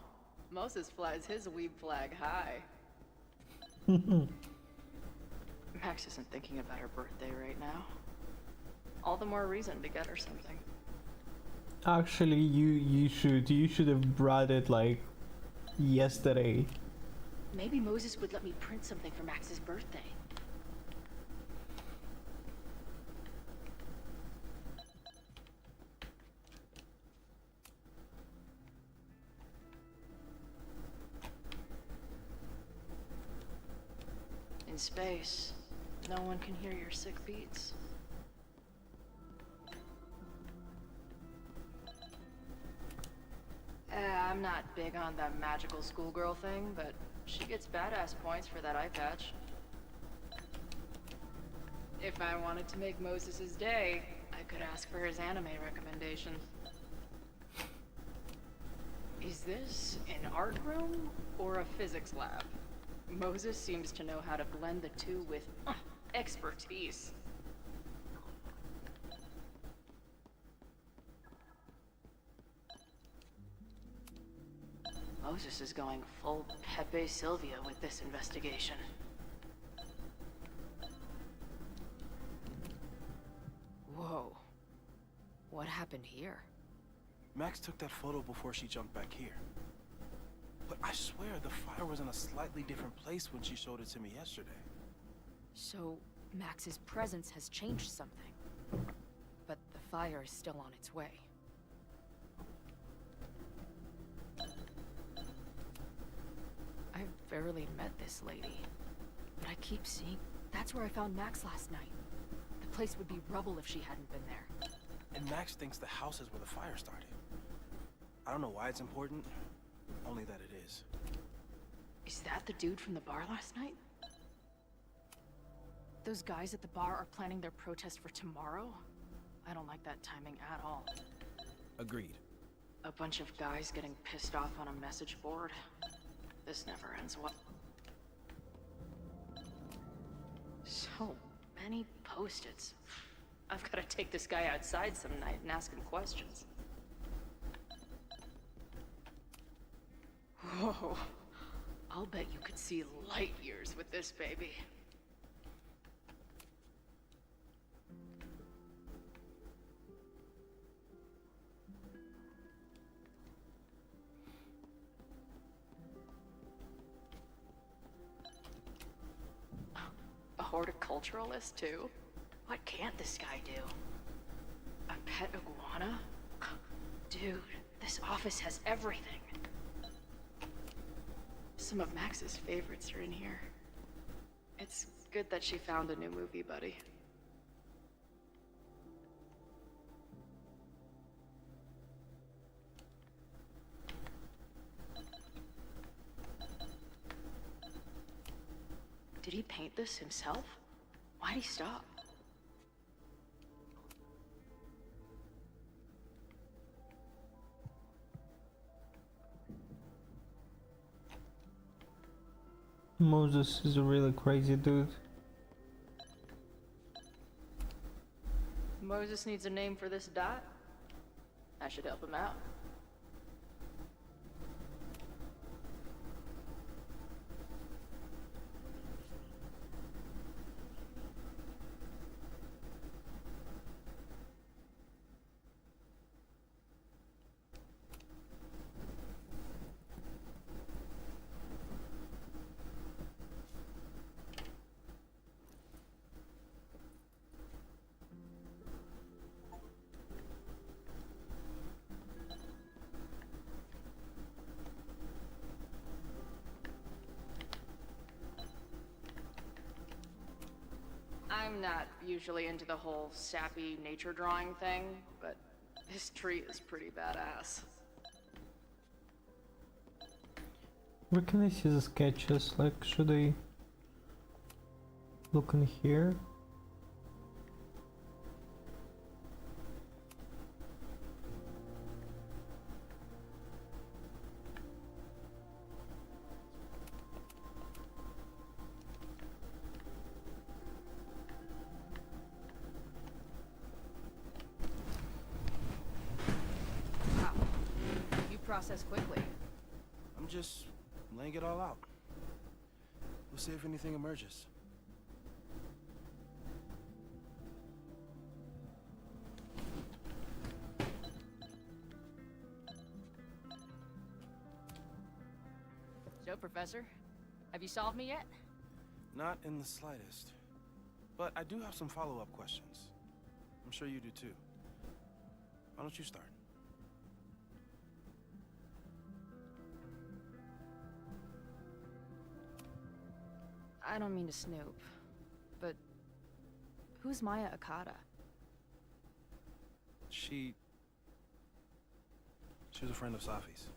Moses flies his weeb flag high. Max isn't thinking about her birthday right now. All the more reason to get her something. Actually, you should have brought it like yesterday. Maybe Moses would let me print something for Max's birthday. In space, no one can hear your sick beats. I'm not big on the magical schoolgirl thing, but she gets badass points for that eye patch. If I wanted to make Moses's day, I could ask for his anime recommendations. Is this an art room or a physics lab? Moses seems to know how to blend the two with expertise. Moses is going full Pepe Sylvia with this investigation. Whoa. What happened here? Max took that photo before she jumped back here. But I swear the fire was in a slightly different place when she showed it to me yesterday. So, Max's presence has changed something. But the fire is still on its way. I've barely met this lady. But I keep seeing... That's where I found Max last night. The place would be rubble if she hadn't been there. And Max thinks the house is where the fire started. I don't know why it's important, only that it is. Is that the dude from the bar last night? Those guys at the bar are planning their protest for tomorrow? I don't like that timing at all. Agreed. A bunch of guys getting pissed off on a message board. This never ends well. So many post-its. I've got to take this guy outside some night and ask him questions. Whoa. I'll bet you could see light years with this baby. A horticulturalist, too? What can't this guy do? A pet iguana? Dude, this office has everything. Some of Max's favorites are in here. It's good that she found a new movie buddy. Did he paint this himself? Why'd he stop? Moses is a really crazy dude. Moses needs a name for this dot. I should help him out. I'm not usually into the whole sappy nature drawing thing, but this tree is pretty badass. Where can I see the sketches? Like, should I look in here? Process quickly. I'm just laying it all out. We'll see if anything emerges. So, Professor, have you solved me yet? Not in the slightest. But I do have some follow-up questions. I'm sure you do too. Why don't you start? I don't mean to snoop, but who's Maya Okada? She was a friend of Safi's.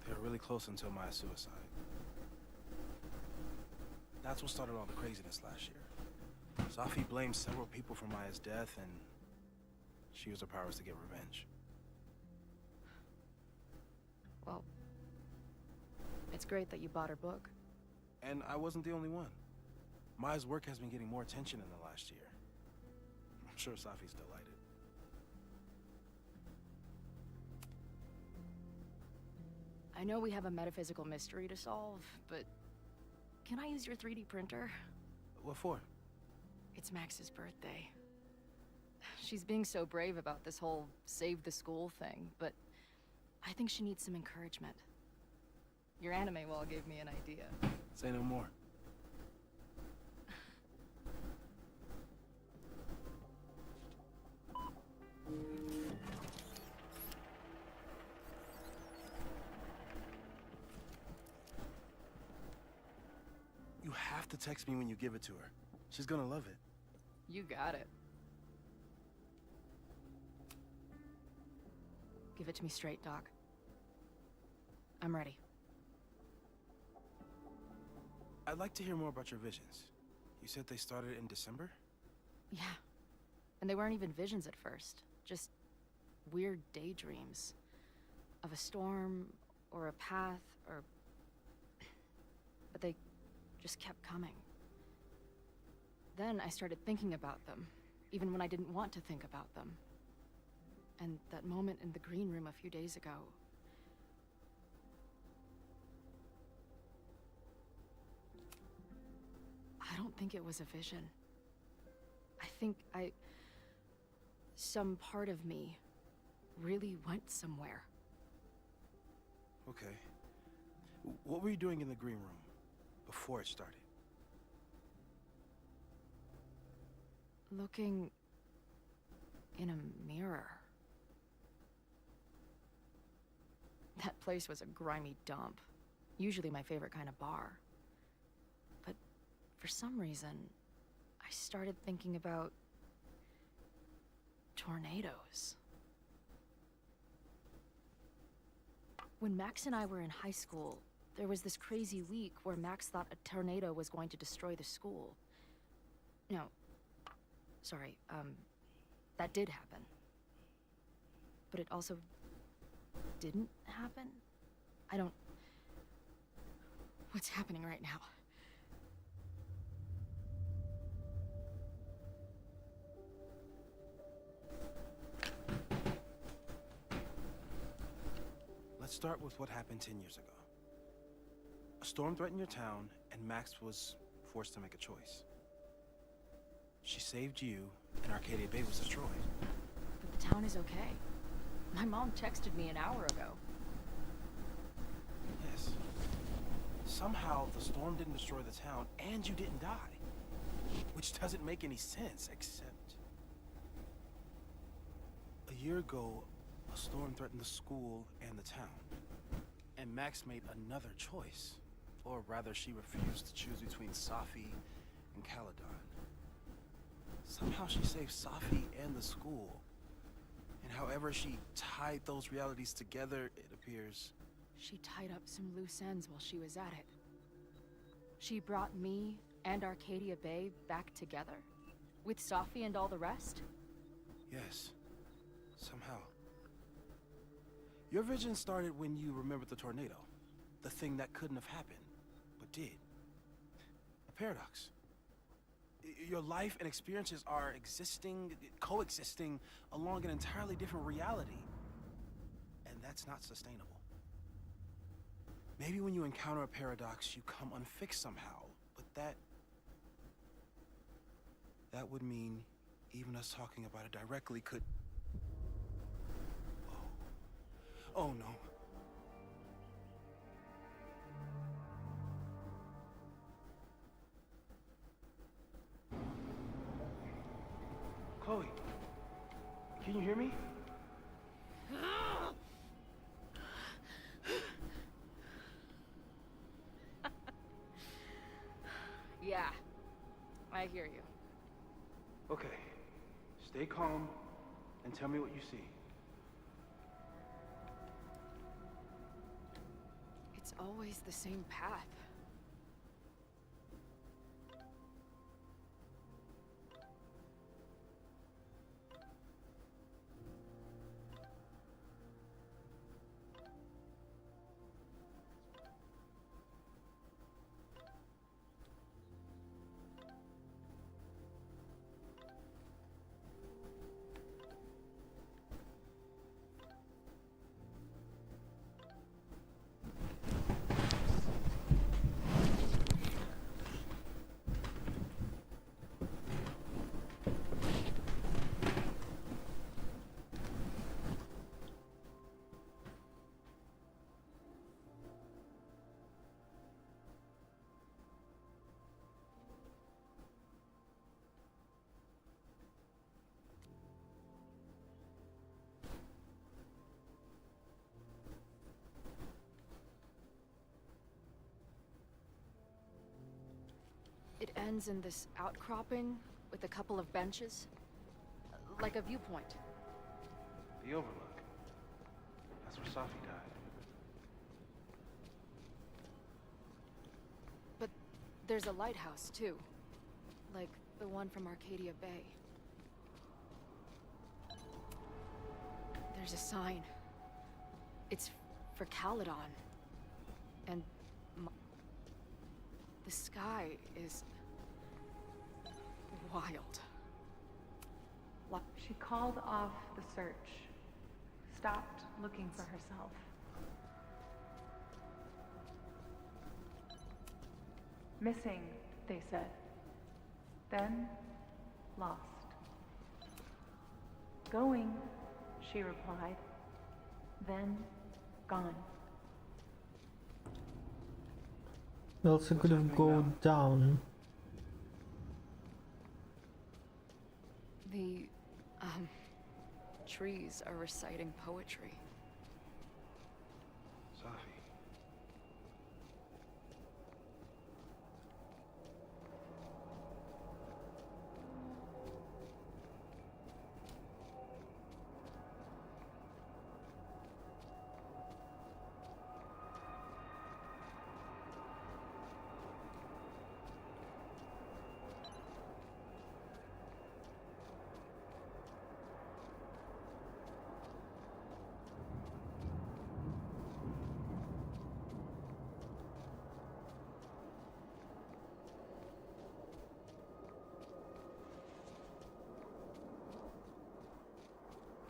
They were really close until Maya's suicide. That's what started all the craziness last year. Safi blamed several people for Maya's death, and she used her powers to get revenge. Well, it's great that you bought her book. And I wasn't the only one. Maya's work has been getting more attention in the last year. I'm sure Safi's delighted. I know we have a metaphysical mystery to solve, but can I use your 3D printer? What for? It's Max's birthday. She's being so brave about this whole save the school thing, but I think she needs some encouragement. Your anime wall gave me an idea. Say no more. You have to text me when you give it to her. She's gonna love it. You got it. Give it to me straight, Doc. I'm ready. I'd like to hear more about your visions. You said they started in December? Yeah. And they weren't even visions at first. Just weird daydreams. Of a storm, or a path, or... But they just kept coming. Then I started thinking about them, even when I didn't want to think about them. And that moment in the green room a few days ago... I don't think it was a vision. I think some part of me really went somewhere. Okay. What were you doing in the green room before it started? Looking in a mirror. That place was a grimy dump. Usually my favorite kind of bar. But for some reason, I started thinking about tornadoes. When Max and I were in high school, there was this crazy week where Max thought a tornado was going to destroy the school. No. Sorry, that did happen. But it also didn't happen? I don't... What's happening right now? Let's start with what happened 10 years ago. A storm threatened your town, and Max was forced to make a choice. She saved you, and Arcadia Bay was destroyed. But the town is okay. My mom texted me an hour ago. Yes. Somehow, the storm didn't destroy the town, and you didn't die. Which doesn't make any sense, except... A year ago, a storm threatened the school and the town. And Max made another choice. Or rather, she refused to choose between Safi and Caledon. Somehow she saved Safi and the school. And however she tied those realities together, it appears... She tied up some loose ends while she was at it. She brought me and Arcadia Bay back together. With Safi and all the rest. Yes. Somehow. Your vision started when you remembered the tornado. The thing that couldn't have happened, but did. A paradox. Your life and experiences are coexisting along an entirely different reality. And that's not sustainable. Maybe when you encounter a paradox, you come unfixed somehow, but that would mean even us talking about it directly could... Oh no. Chloe, can you hear me? Yeah, I hear you. Okay, stay calm and tell me what you see. It's always the same path. It ends in this outcropping with a couple of benches. Like a viewpoint. The Overlook. That's where Safi died. But there's a lighthouse, too. Like the one from Arcadia Bay. There's a sign. It's for Caledon. And the sky is wild. She called off the search, stopped looking for herself. Missing, they said. Then, lost. Going, she replied. Then, gone. Also could have gone down. The, trees are reciting poetry. Safi.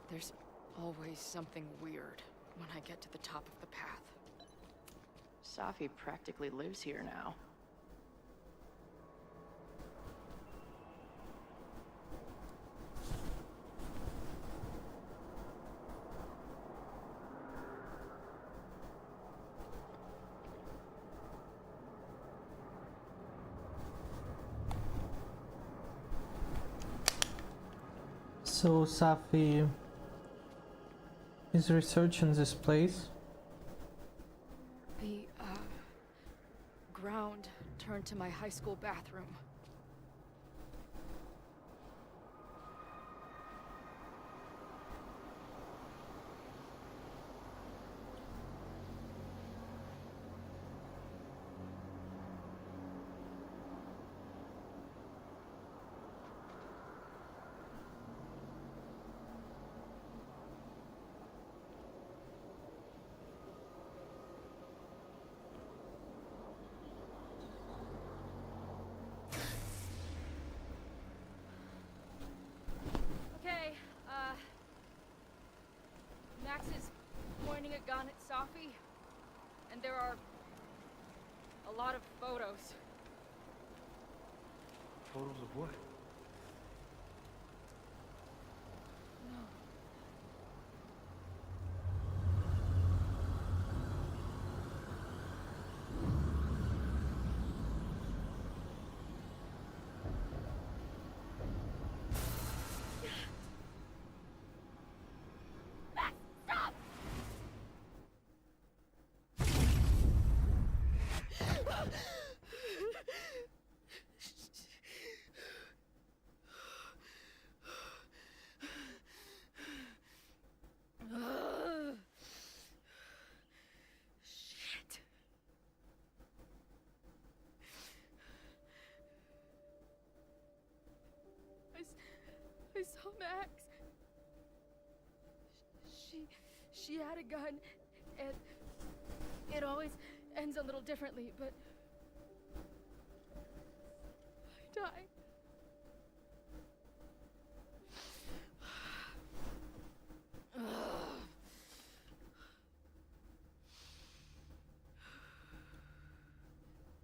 There's always something weird when I get to the top of the path. Safi practically lives here now. So Safi is researching this place. The, ground turned to my high school bathroom. Max is pointing a gun at Safi, and there are a lot of photos. Photos of what? No. Shit. I saw Max. She had a gun, and it always ends a little differently, but I died.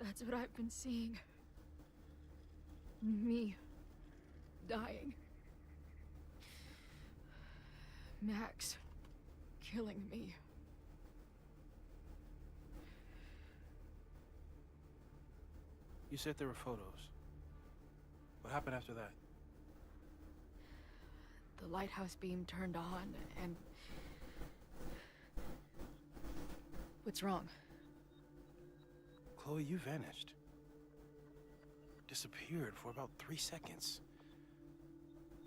That's what I've been seeing. Me dying. Max killing me. You said there were photos. What happened after that? The lighthouse beam turned on, and... What's wrong? Chloe, you vanished. Disappeared for about 3 seconds.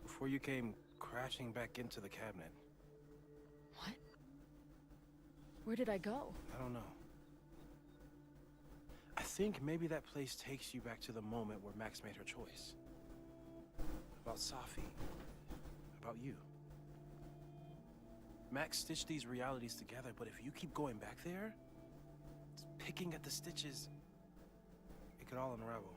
Before you came crashing back into the cabinet. What? Where did I go? I don't know. I think maybe that place takes you back to the moment where Max made her choice. About Safi. About you. Max stitched these realities together, but if you keep going back there, picking at the stitches, it could all unravel.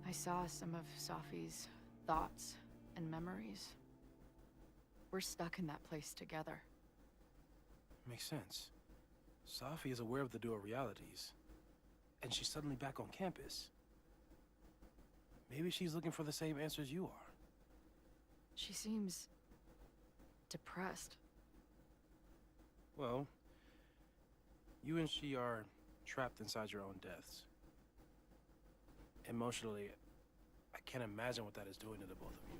I saw some of Safi's thoughts and memories. We're stuck in that place together. Makes sense. Safi is aware of the dual realities, and she's suddenly back on campus. Maybe she's looking for the same answers you are. She seems depressed. Well, you and she are trapped inside your own deaths. Emotionally, I can't imagine what that is doing to the both of you.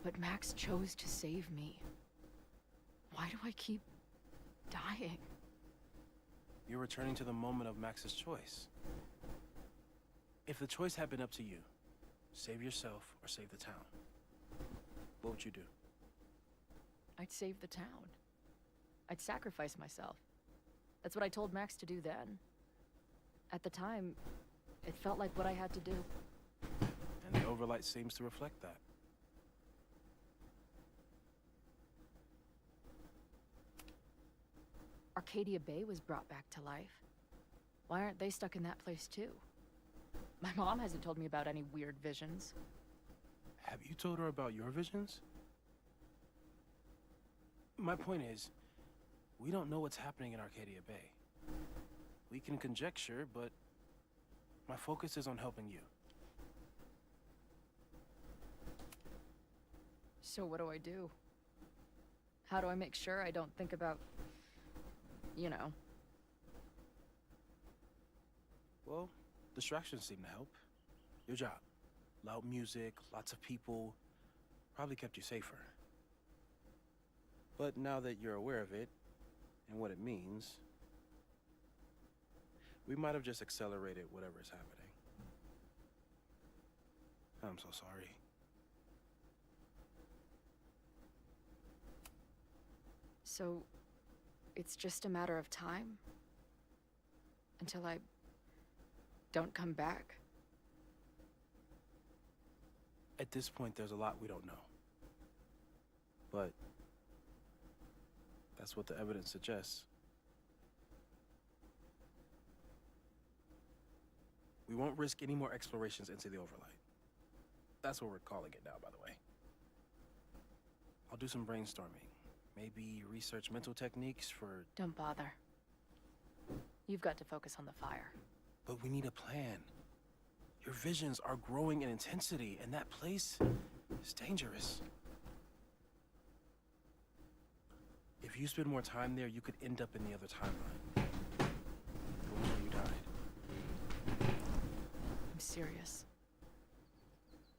But Max chose to save me. Why do I keep dying? You're returning to the moment of Max's choice. If the choice had been up to you, save yourself or save the town, what would you do? I'd save the town. I'd sacrifice myself. That's what I told Max to do then. At the time, it felt like what I had to do. And the Overlight seems to reflect that. Arcadia Bay was brought back to life. Why aren't they stuck in that place too? My mom hasn't told me about any weird visions. Have you told her about your visions? My point is, we don't know what's happening in Arcadia Bay. We can conjecture, but my focus is on helping you. So what do I do? How do I make sure I don't think about, you know? Well, distractions seem to help. Your job. Loud music, lots of people, probably kept you safer. But now that you're aware of it, and what it means, we might have just accelerated whatever is happening. I'm so sorry. So, it's just a matter of time? Until I don't come back? At this point, there's a lot we don't know. But that's what the evidence suggests. We won't risk any more explorations into the Overlight. That's what we're calling it now, by the way. I'll do some brainstorming. Maybe research mental techniques for... Don't bother. You've got to focus on the fire. But we need a plan. Your visions are growing in intensity, and that place is dangerous. If you spend more time there, you could end up in the other timeline. The one where you died. I'm serious.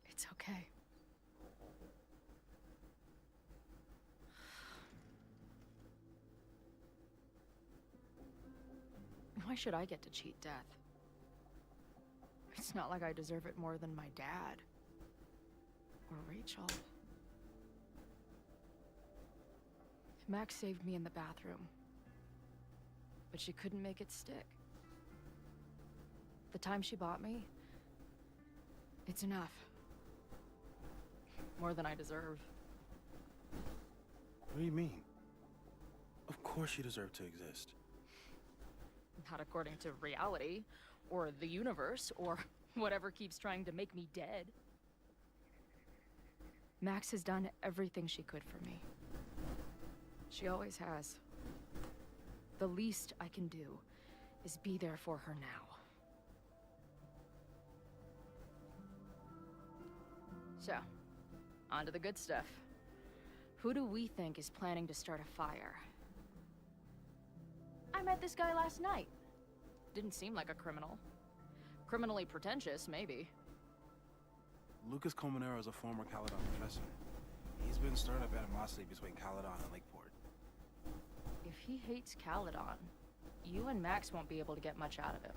It's okay. Why should I get to cheat death? It's not like I deserve it more than my dad. Or Rachel. Max saved me in the bathroom. But she couldn't make it stick. The time she bought me, it's enough. More than I deserve. What do you mean? Of course you deserve to exist. Not according to reality, or the universe, or whatever keeps trying to make me dead. Max has done everything she could for me. She always has. The least I can do is be there for her now. So, on to the good stuff. Who do we think is planning to start a fire? I met this guy last night. Didn't seem like a criminal. Criminally pretentious, maybe. Lucas Colmenero is a former Caledon professor. He's been stirring up animosity between Caledon and Lakeport. If he hates Caledon, you and Max won't be able to get much out of him.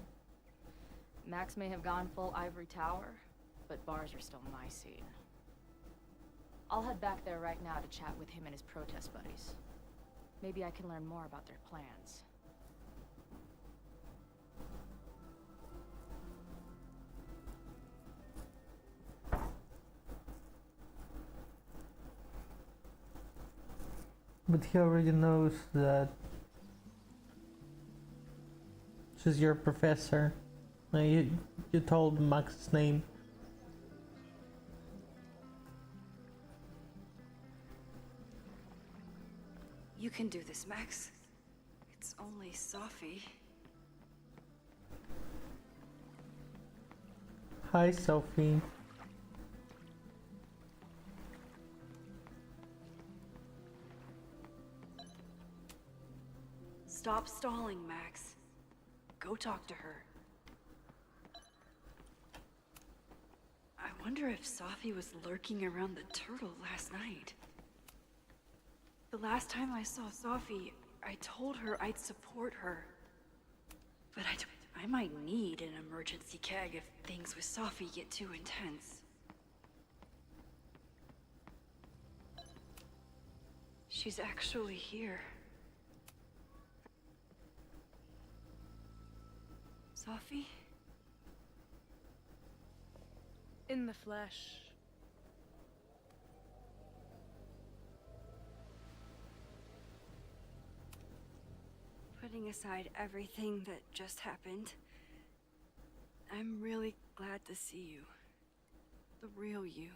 Max may have gone full ivory tower, but bars are still my scene. I'll head back there right now to chat with him and his protest buddies. Maybe I can learn more about their plans. But he already knows that she's your professor. You told Max's name. You can do this, Max. It's only Sophie. Hi, Sophie. Stop stalling, Max. Go talk to her. I wonder if Sophie was lurking around the turtle last night. The last time I saw Sophie, I told her I'd support her. But I might need an emergency keg if things with Sophie get too intense. She's actually here. Sophie? In the flesh. Putting aside everything that just happened, I'm really glad to see you. The real you.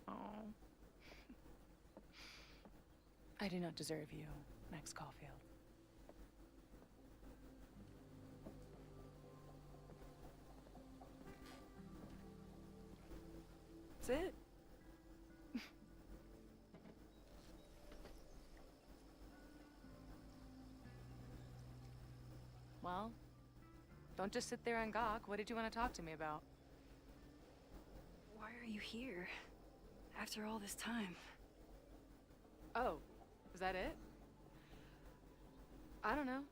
Oh. I do not deserve you, Max Caulfield. That's it. Well, don't just sit there and gawk. What did you want to talk to me about? Why are you here? After all this time? Oh, is that it? I don't know.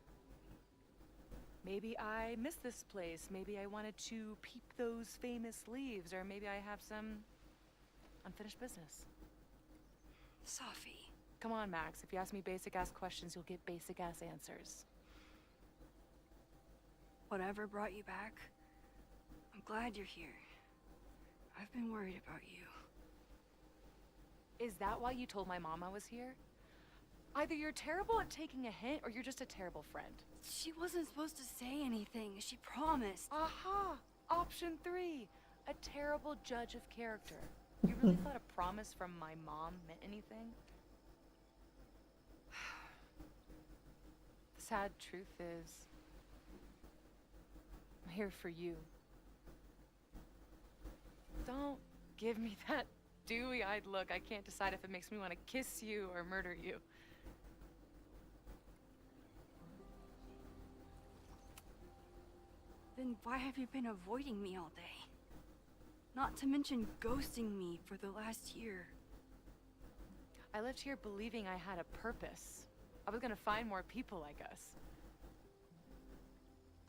Maybe I miss this place. Maybe I wanted to peep those famous leaves, or maybe I have some unfinished business. Sophie. Come on, Max. If you ask me basic-ass questions, you'll get basic-ass answers. Whatever brought you back, I'm glad you're here. I've been worried about you. Is that why you told my mom I was here? Either you're terrible at taking a hint, or you're just a terrible friend. She wasn't supposed to say anything. She promised. Aha! Option 3. A terrible judge of character. You really thought a promise from my mom meant anything? The sad truth is, I'm here for you. Don't give me that dewy-eyed look. I can't decide if it makes me want to kiss you or murder you. Then why have you been avoiding me all day? Not to mention ghosting me for the last year. I left here believing I had a purpose. I was gonna find more people like us.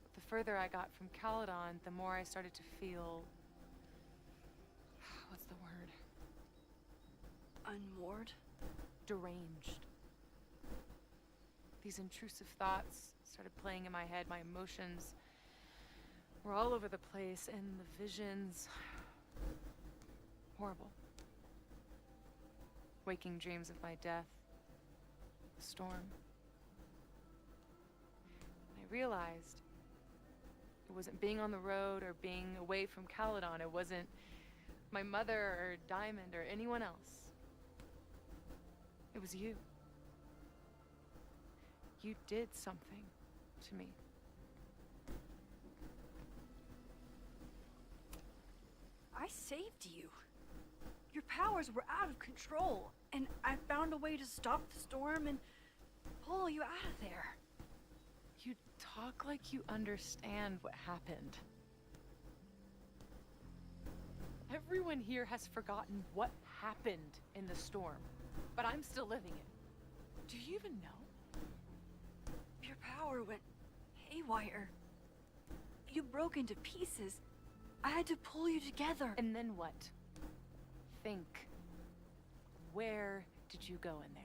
But the further I got from Caledon, the more I started to feel... what's the word? Unmoored? Deranged. These intrusive thoughts started playing in my head. My emotions were all over the place, and the visions... horrible. Waking dreams of my death. The storm. I realized it wasn't being on the road or being away from Caledon. It wasn't my mother or Diamond or anyone else. It was you. You did something to me. I saved you. Your powers were out of control, and I found a way to stop the storm and pull you out of there. You talk like you understand what happened. Everyone here has forgotten what happened in the storm, but I'm still living it. Do you even know? Your power went haywire. You broke into pieces. I had to pull you together. And then what? Think. Where did you go in there?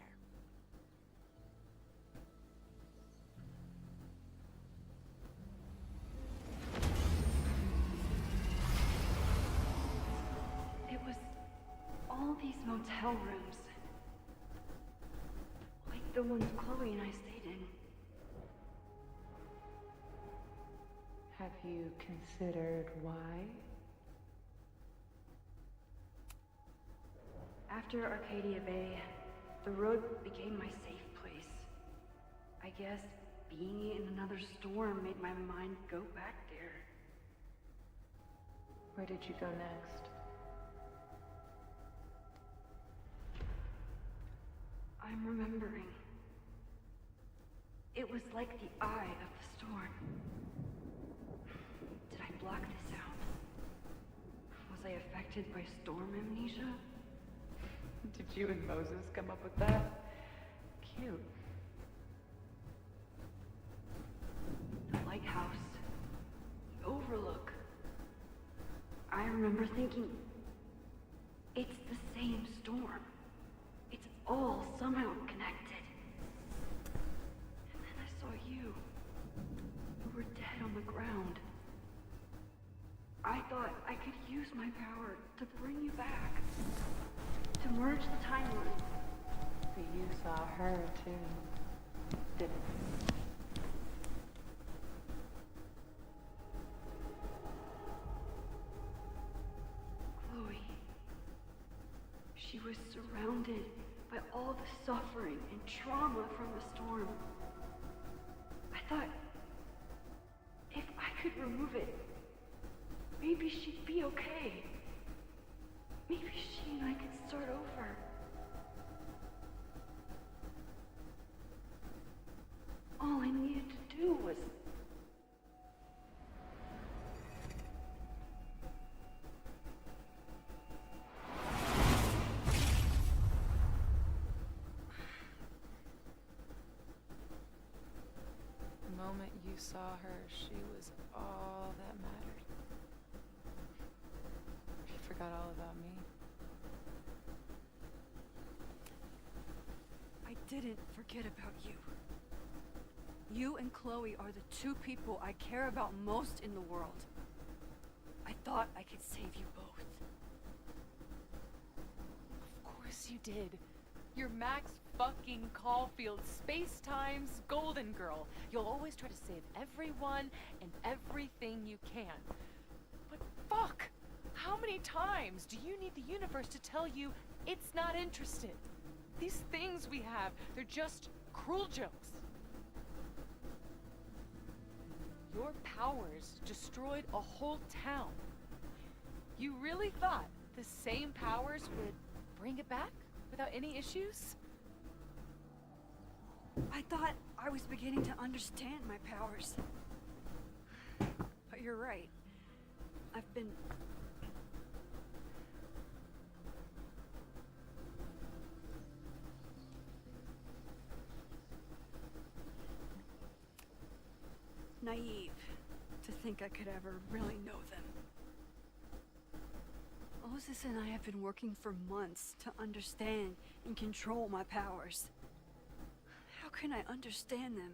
It was all these motel rooms. Like the ones Chloe and I stayed in. Have you considered why? After Arcadia Bay, the road became my safe place. I guess being in another storm made my mind go back there. Where did you go next? I'm remembering. It was like the eye of the storm. Did I block this out? Was I affected by storm amnesia? Did you and Moses come up with that? Cute. The lighthouse. The overlook. I remember thinking, it's the same storm. It's all somehow connected. And then I saw you. You were dead on the ground. I thought I could use my power to bring you back. To merge the timelines. But you saw her too, didn't you? Chloe. She was surrounded by all the suffering and trauma from the storm. I thought, if I could remove it, maybe she'd be okay. Maybe she and I could start over. All I needed to do was... The moment you saw her, she was all that mattered. She forgot all about me. I didn't forget about you. You and Chloe are the two people I care about most in the world. I thought I could save you both. Of course you did. You're Max fucking Caulfield, Space-Time's golden girl. You'll always try to save everyone and everything you can. But fuck! How many times do you need the universe to tell you it's not interested? These things we have, they're just cruel jokes. Your powers destroyed a whole town. You really thought the same powers would bring it back without any issues? I thought I was beginning to understand my powers. But you're right. I've been... naive to think I could ever really know them. Moses and I have been working for months to understand and control my powers. How can I understand them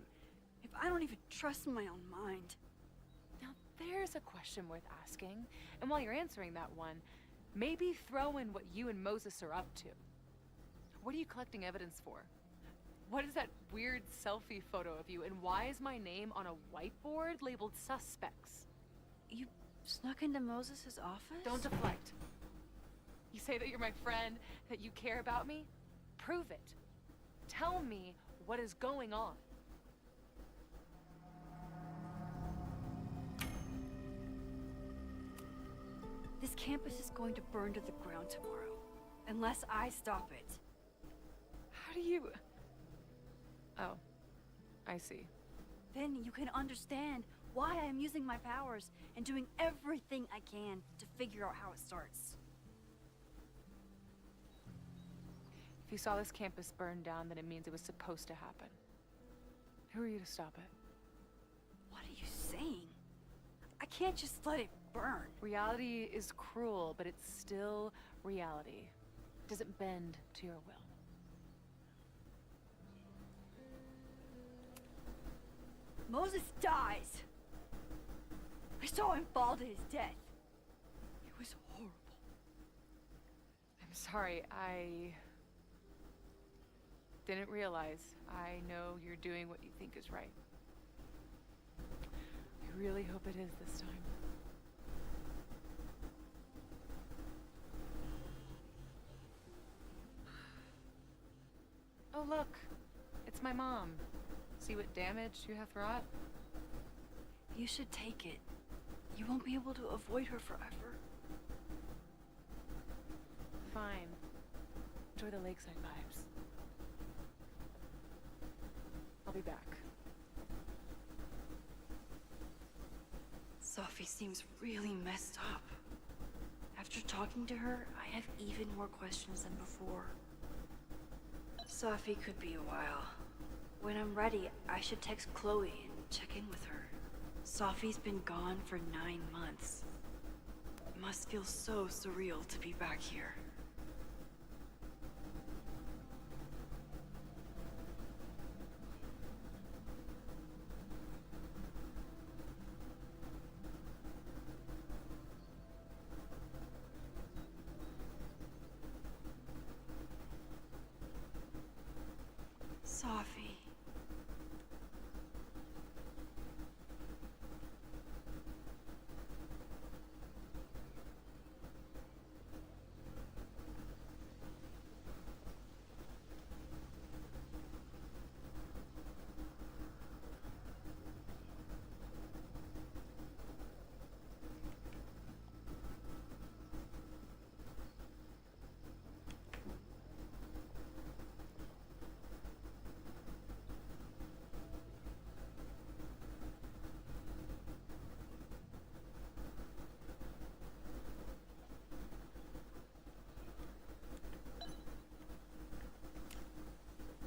if I don't even trust my own mind? Now there's a question worth asking, and while you're answering that one, maybe throw in what you and Moses are up to. What are you collecting evidence for? What is that weird selfie photo of you, and why is my name on a whiteboard labeled suspects? You snuck into Moses' office? Don't deflect. You say that you're my friend, that you care about me? Prove it. Tell me what is going on. This campus is going to burn to the ground tomorrow, unless I stop it. How do you... Oh, I see. Then you can understand why I am using my powers and doing everything I can to figure out how it starts. If you saw this campus burn down, then it means it was supposed to happen. Who are you to stop it? saying. I can't just let it burn. Reality is cruel, but it's still reality. It doesn't bend to your will. Moses dies. I saw him fall to his death. It was horrible. I'm sorry, I didn't realize. I know you're doing what you think is right. I really hope it is this time. Oh look, it's my mom. See what damage you have wrought? You should take it. You won't be able to avoid her forever. Fine. Enjoy the lakeside vibes. I'll be back. Sophie seems really messed up. After talking to her, I have even more questions than before. Sophie could be a while. When I'm ready, I should text Chloe and check in with her. Sophie's been gone for 9 months. It must feel so surreal to be back here. Sophie.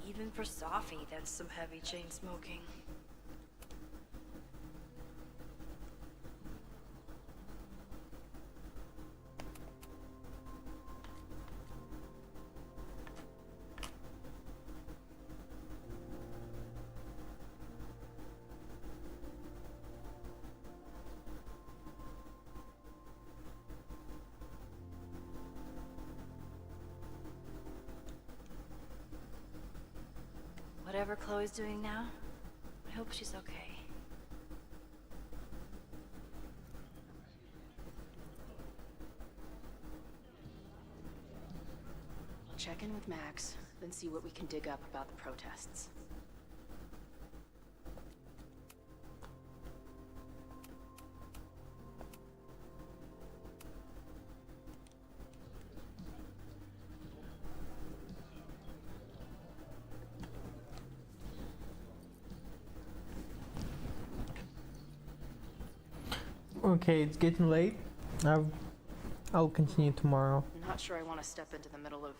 Even for Sophie, that's some heavy chain smoking. Whatever Chloe's doing now, I hope she's okay. I'll check in with Max, then see what we can dig up about the protests. Okay, it's getting late. I'll continue tomorrow. I'm not sure I want to step into the middle of